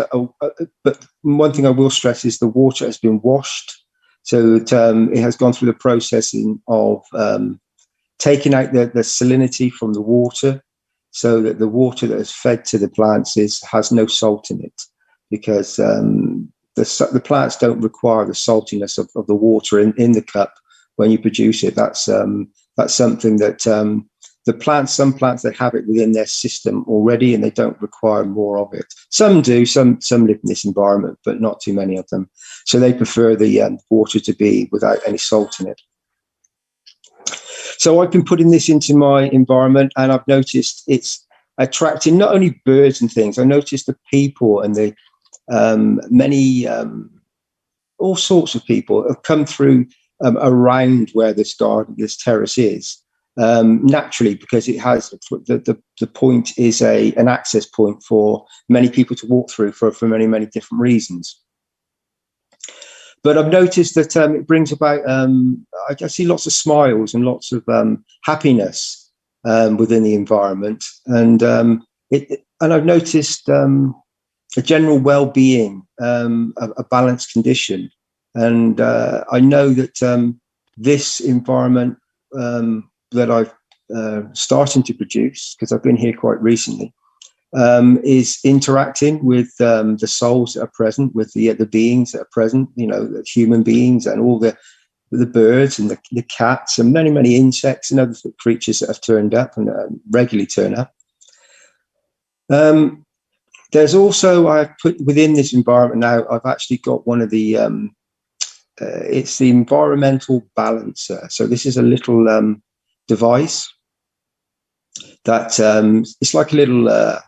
but one thing I will stress is the water has been washed, so it has gone through the processing of taking out the salinity from the water, so that the water that is fed to the plants has no salt in it, because the plants don't require the saltiness of the water in the cup when you produce it. That's something that some plants, they have it within their system already, and they don't require more of it. Some do, some live in this environment, but not too many of them. So they prefer the water to be without any salt in it. So I've been putting this into my environment, and I've noticed it's attracting not only birds and things. I noticed the people and the many all sorts of people have come through around where this terrace is. Naturally, because it has the point is an access point for many people to walk through for many, many different reasons. But I've noticed that it brings about, I see lots of smiles and lots of happiness within the environment, and I've noticed a general well-being, a balanced condition, and I know that this environment that I've starting to produce, because I've been here quite recently, is interacting with the souls that are present, with the beings that are present, the human beings and all the the birds and the cats and many, many insects and other creatures that have turned up and regularly turn up. There's also, I've put within this environment now, I've actually got one of the, it's the environmental balancer. So this is a little device that it's like a little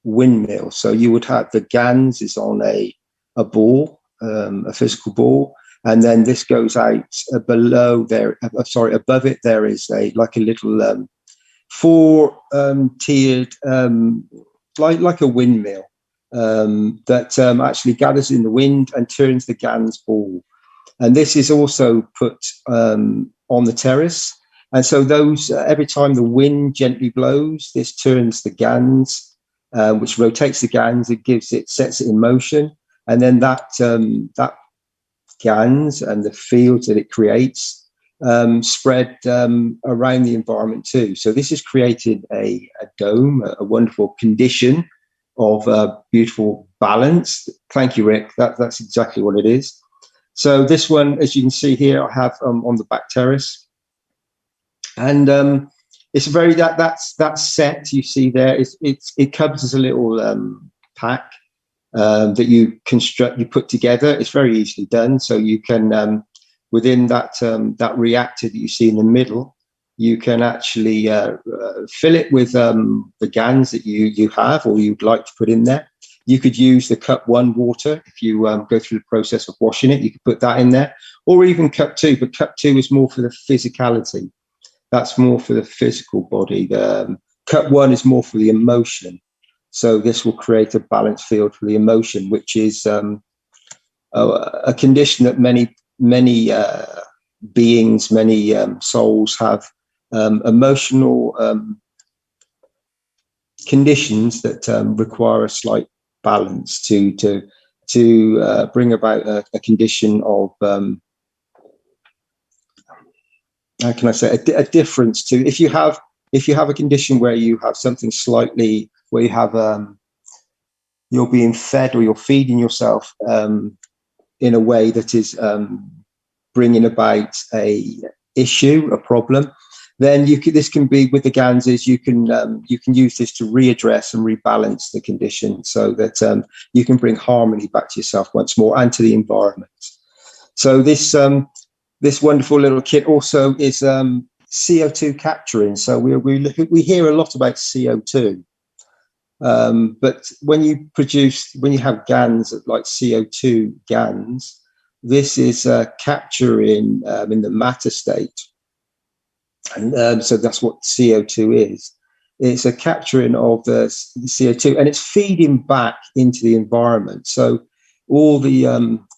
windmill. So you would have the GANs is on a ball, a physical ball, and then this goes out below there. Sorry, above it there is like a little four-tiered, like a windmill that actually gathers in the wind and turns the GANs ball. And this is also put on the terrace. And so those every time the wind gently blows, this turns the GANs, which rotates the GANs. It sets it in motion, and then that GANs and the fields that it creates spread around the environment too. So this has created a dome, a wonderful condition of beautiful balance. Thank you, Rick. That's exactly what it is. So this one, as you can see here, I have on the back terrace, and it's a very that set you see there. It comes as a little pack that you put together. It's very easily done. So you can within that reactor that you see in the middle, you can actually fill it with the GANs that you have or you'd like to put in there. You could use the cup 1 water if you go through the process of washing it. You could put that in there, or even cup 2. But cup 2 is more for the physicality. That's more for the physical body. The cup 1 is more for the emotion. So this will create a balanced field for the emotion, which is a condition that many beings, many souls have emotional conditions that require a slight balance to bring about a condition of how can I say a difference to if you have a condition where you have something slightly where you have you're being fed or you're feeding yourself in a way that is bringing about a issue, a problem, then this can be with the GANs is you can use this to readdress and rebalance the condition so that you can bring harmony back to yourself once more and to the environment. So this wonderful little kit also is CO2 capturing. So we hear a lot about CO2, but when you have GANs like CO2 GANs, this is capturing in the matter state. And so that's what CO2 is. It's a capturing of the CO2 and it's feeding back into the environment. So all the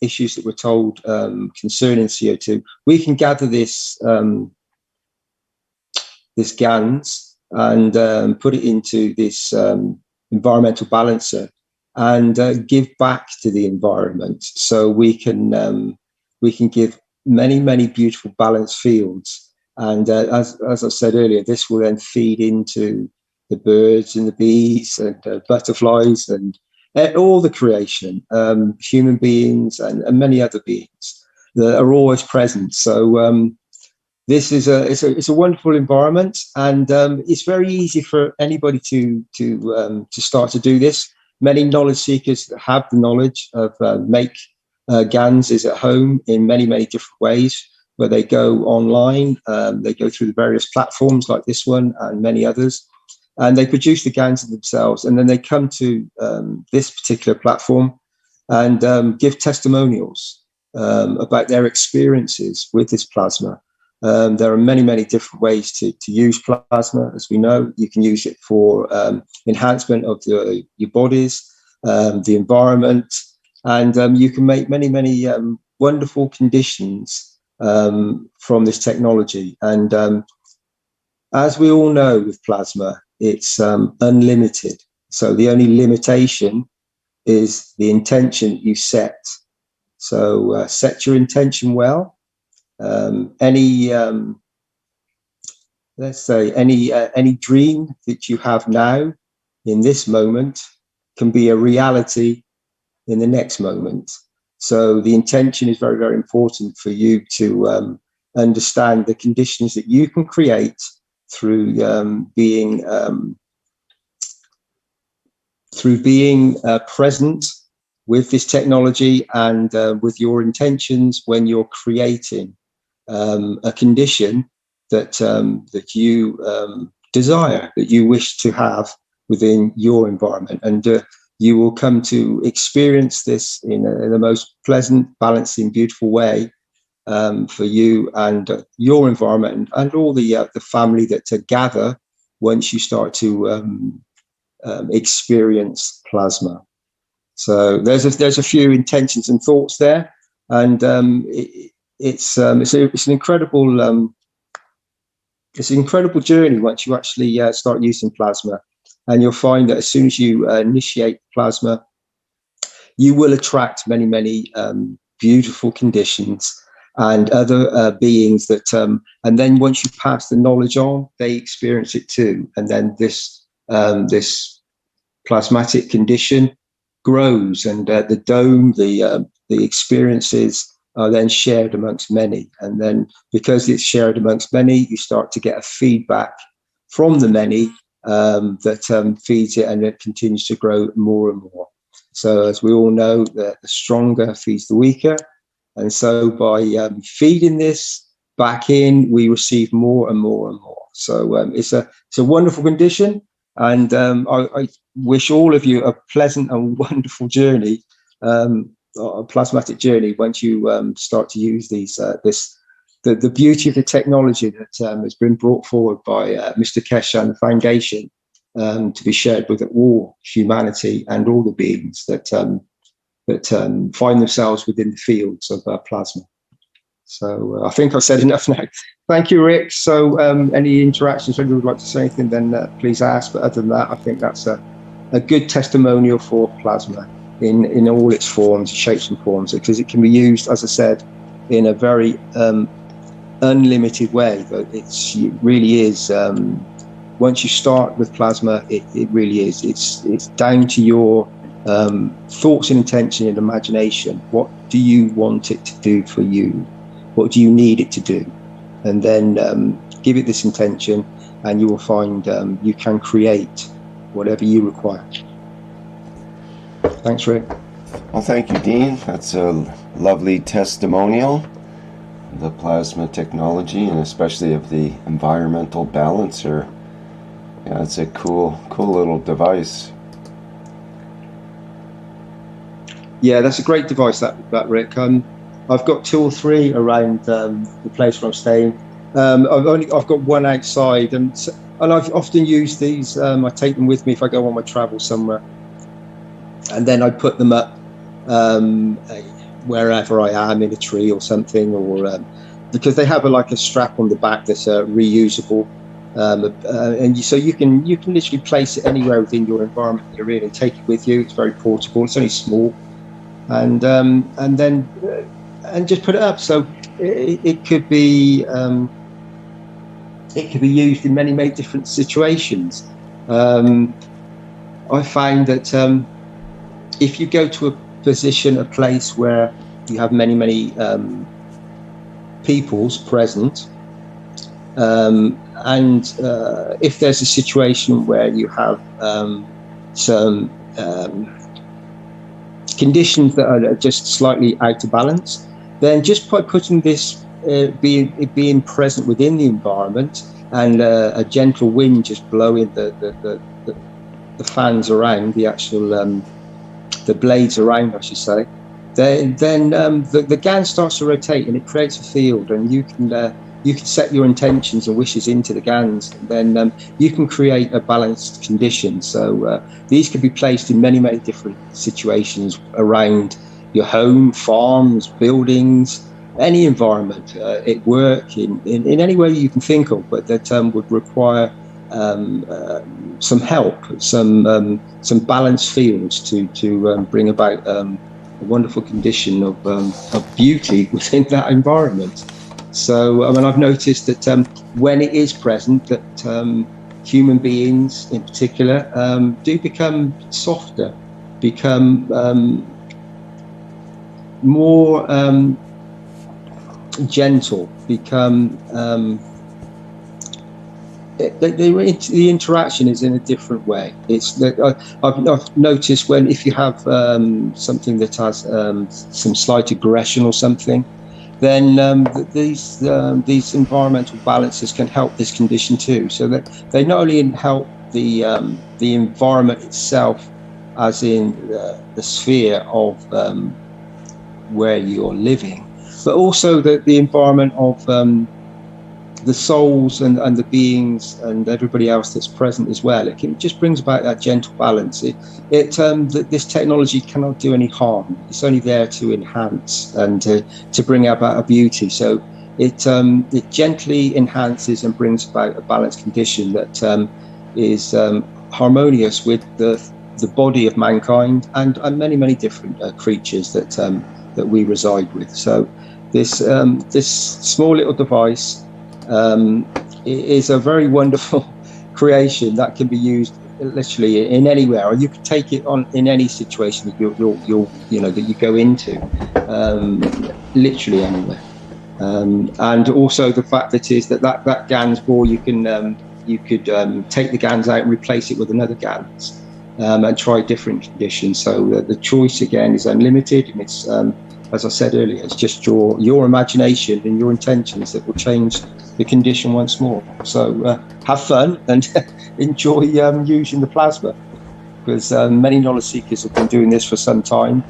issues that we're told concerning CO2, we can gather this GANs and put it into this environmental balancer and give back to the environment. So we can give many beautiful balanced fields. And as I said earlier, this will then feed into the birds and the bees and butterflies and all the creation, human beings and many other beings that are always present. So this is it's a wonderful environment, and it's very easy for anybody to start to do this. Many knowledge seekers have the knowledge of make GANs is at home in many different ways, where they go online, they go through the various platforms like this one and many others, and they produce the GANs themselves, and then they come to this particular platform and give testimonials about their experiences with this plasma. There are many different ways to use plasma. As we know, you can use it for enhancement of your bodies, the environment, and you can make many wonderful conditions from this technology. And as we all know with plasma, it's unlimited. So the only limitation is the intention you set. So set your intention well. Let's say any dream that you have now in this moment can be a reality in the next moment. So the intention is very important for you to understand the conditions that you can create through being present with this technology and with your intentions when you're creating a condition that that you desire, that you wish to have within your environment, and you will come to experience this in the most pleasant, balancing, beautiful way for you and your environment and all the family that gather once you start to experience plasma. So there's a few intentions and thoughts there, and it's an incredible journey once you actually start using plasma, and you'll find that as soon as you initiate plasma, you will attract many beautiful conditions and other beings that and then once you pass the knowledge on, they experience it too, and then this plasmatic condition grows, and the dome, the experiences are then shared amongst many, and then because it's shared amongst many, you start to get a feedback from the many that feeds it, and it continues to grow more and more. So as we all know, the stronger feeds the weaker, and so by feeding this back in, we receive more and more and more. So it's a wonderful condition, and I wish all of you a pleasant and wonderful journey, a plasmatic journey, once you start to use these the beauty of the technology that has been brought forward by Mr. Keshe and the Foundation to be shared with all humanity and all the beings that find themselves within the fields of plasma. So I think I've said enough now. Thank you, Rick. So any interactions, if anyone would like to say anything, then please ask. But other than that, I think that's a good testimonial for plasma in all its forms, shapes and forms, because it can be used, as I said, in a very unlimited way. But it really is, once you start with plasma, it really is. It's down to your thoughts and intention and imagination. What do you want it to do for you? What do you need it to do? And then give it this intention, and you will find you can create whatever you require. Thanks, Rick. Well, thank you, Dean. That's a lovely testimonial, the plasma technology, and especially of the environmental balancer. Yeah, it's a cool little device. Yeah, that's a great device, that Rick. I've got 2 or 3 around the place where I'm staying. I've got one outside, and I've often used these. I take them with me if I go on my travel somewhere, and then I put them up wherever I am, in a tree or something, or because they have a strap on the back that's reusable, and so you can literally place it anywhere within your environment you're in and take it with you. It's very portable. It's only small, and then just put it up. So it could be used in many different situations. I find that if you go to a place where you have many peoples present, and if there's a situation where you have some conditions that are just slightly out of balance, then just by putting this being present within the environment, and a gentle wind just blowing the fans around, the actual the blades around, I should say, then the GAN starts to rotate, and it creates a field, and you can set your intentions and wishes into the GANs, and then you can create a balanced condition. So these can be placed in many different situations around your home, farms, buildings, any environment, at work, in any way you can think of, but that would require some help, some balanced fields to bring about a wonderful condition of beauty within that environment. So I've noticed that when it is present, that human beings in particular do become softer, become more gentle, become the interaction is in a different way. It's I've noticed if you have something that has some slight aggression or something, then these environmental balances can help this condition too. So that they not only help the environment itself, as in the sphere of where you're living, but also the environment of the souls and the beings and everybody else that's present as well. It just brings about that gentle balance. This technology cannot do any harm. It's only there to enhance and to bring about a beauty. So it gently enhances and brings about a balanced condition that is harmonious with the body of mankind and many different creatures that we reside with. So this small little device is a very wonderful creation that can be used literally in anywhere, or you can take it on in any situation that that you go into, literally anywhere. And also the fact that GANS ball, you could take the GANS out and replace it with another GANS, and try different conditions. So the choice again is unlimited, and it's as I said earlier, it's just your imagination and your intentions that will change the condition once more. So have fun and enjoy using the plasma, because many knowledge seekers have been doing this for some time,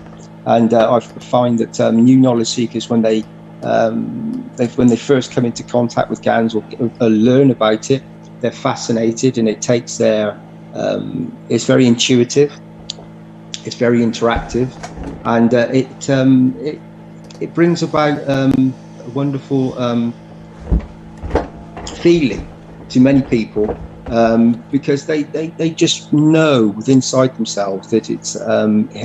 and I find that new knowledge seekers, when they first come into contact with GANS or learn about it, they're fascinated, and it takes it's very intuitive, it's very interactive, and it brings about a wonderful feeling to many people, because they just know within inside themselves that it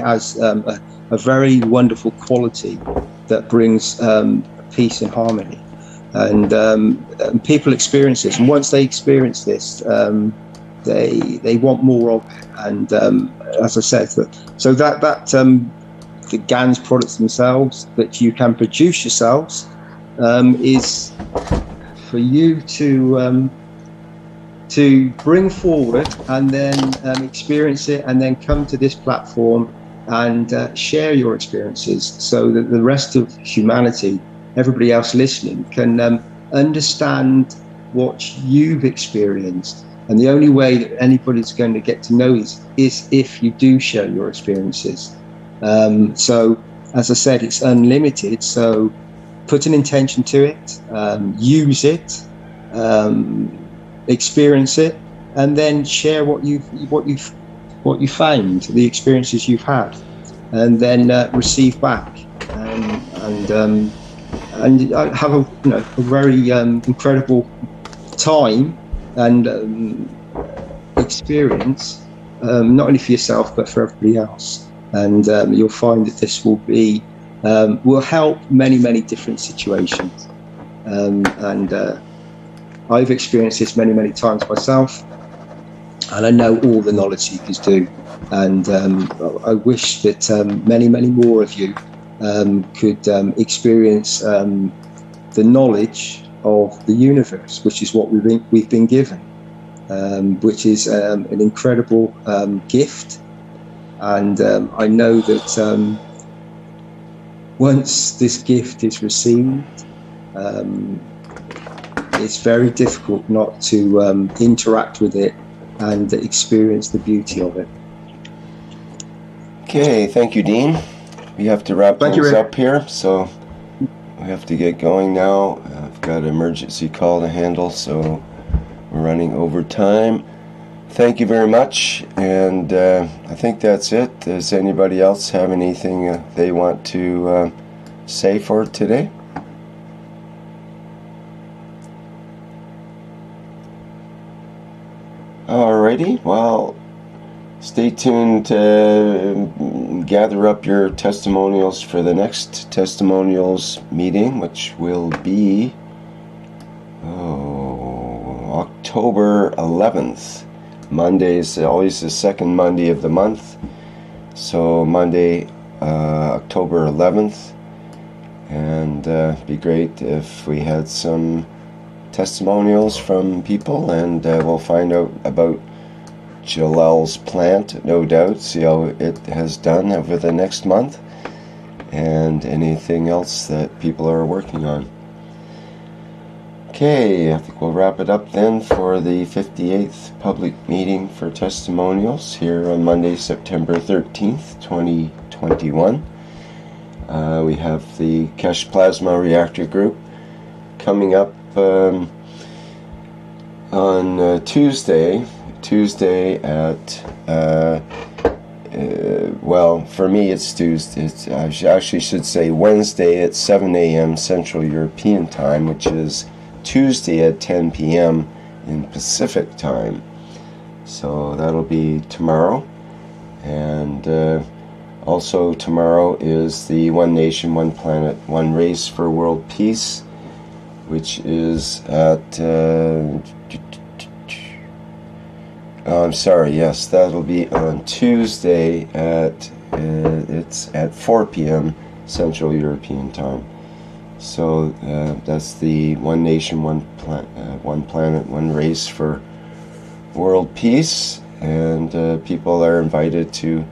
has a very wonderful quality that brings peace and harmony, and people experience this, and once they experience this, they want more of it. And as I said, so that the GANS products themselves that you can produce yourselves is for you to bring forward and then experience it, and then come to this platform and share your experiences, so that the rest of humanity, everybody else listening, can understand what you've experienced. And the only way that anybody's going to get to know is if you do share your experiences. So, as I said, it's unlimited. So, put an intention to it, use it, experience it, and then share what you found, the experiences you've had, and then receive back, and have a very incredible time and experience, not only for yourself but for everybody else. And you'll find that this will help many different situations. And I've experienced this many times myself, and I know all the knowledge seekers do. And I wish that many more of you could experience the knowledge of the universe, which is what we've been given, which is an incredible gift. And I know that once this gift is received, it's very difficult not to interact with it and experience the beauty of it. Okay, thank you, Dean. We have to wrap things up here, so we have to get going now. I've got an emergency call to handle, so we're running over time. Thank you very much, and I think that's it. Does anybody else have anything they want to say for today? Alrighty, well, stay tuned to gather up your testimonials for the next testimonials meeting, which will be October 11th. Monday is always the second Monday of the month, so Monday, October 11th. and be great if we had some testimonials from people, and we'll find out about Jalal's plant, no doubt, see how it has done over the next month, and anything else that people are working on. Okay, I think we'll wrap it up then for the 58th public meeting for testimonials here on Monday, September 13th, 2021. We have the Keshe Plasma Reactor Group coming up on Tuesday at well, for me it's Tuesday. I actually should say Wednesday at 7 a.m. Central European Time, which is Tuesday at 10 p.m. in Pacific Time. So that'll be tomorrow. And also tomorrow is the One Nation, One Planet, One Race for World Peace, which is at I'm sorry, yes, that'll be on Tuesday at it's at 4 p.m. Central European Time. So that's the One Nation, One Planet, One Race for World Peace, and people are invited to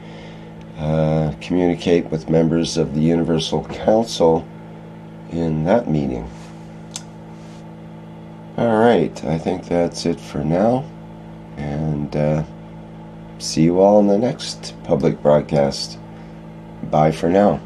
communicate with members of the Universal Council in that meeting. Alright, I think that's it for now, and see you all in the next public broadcast. Bye for now.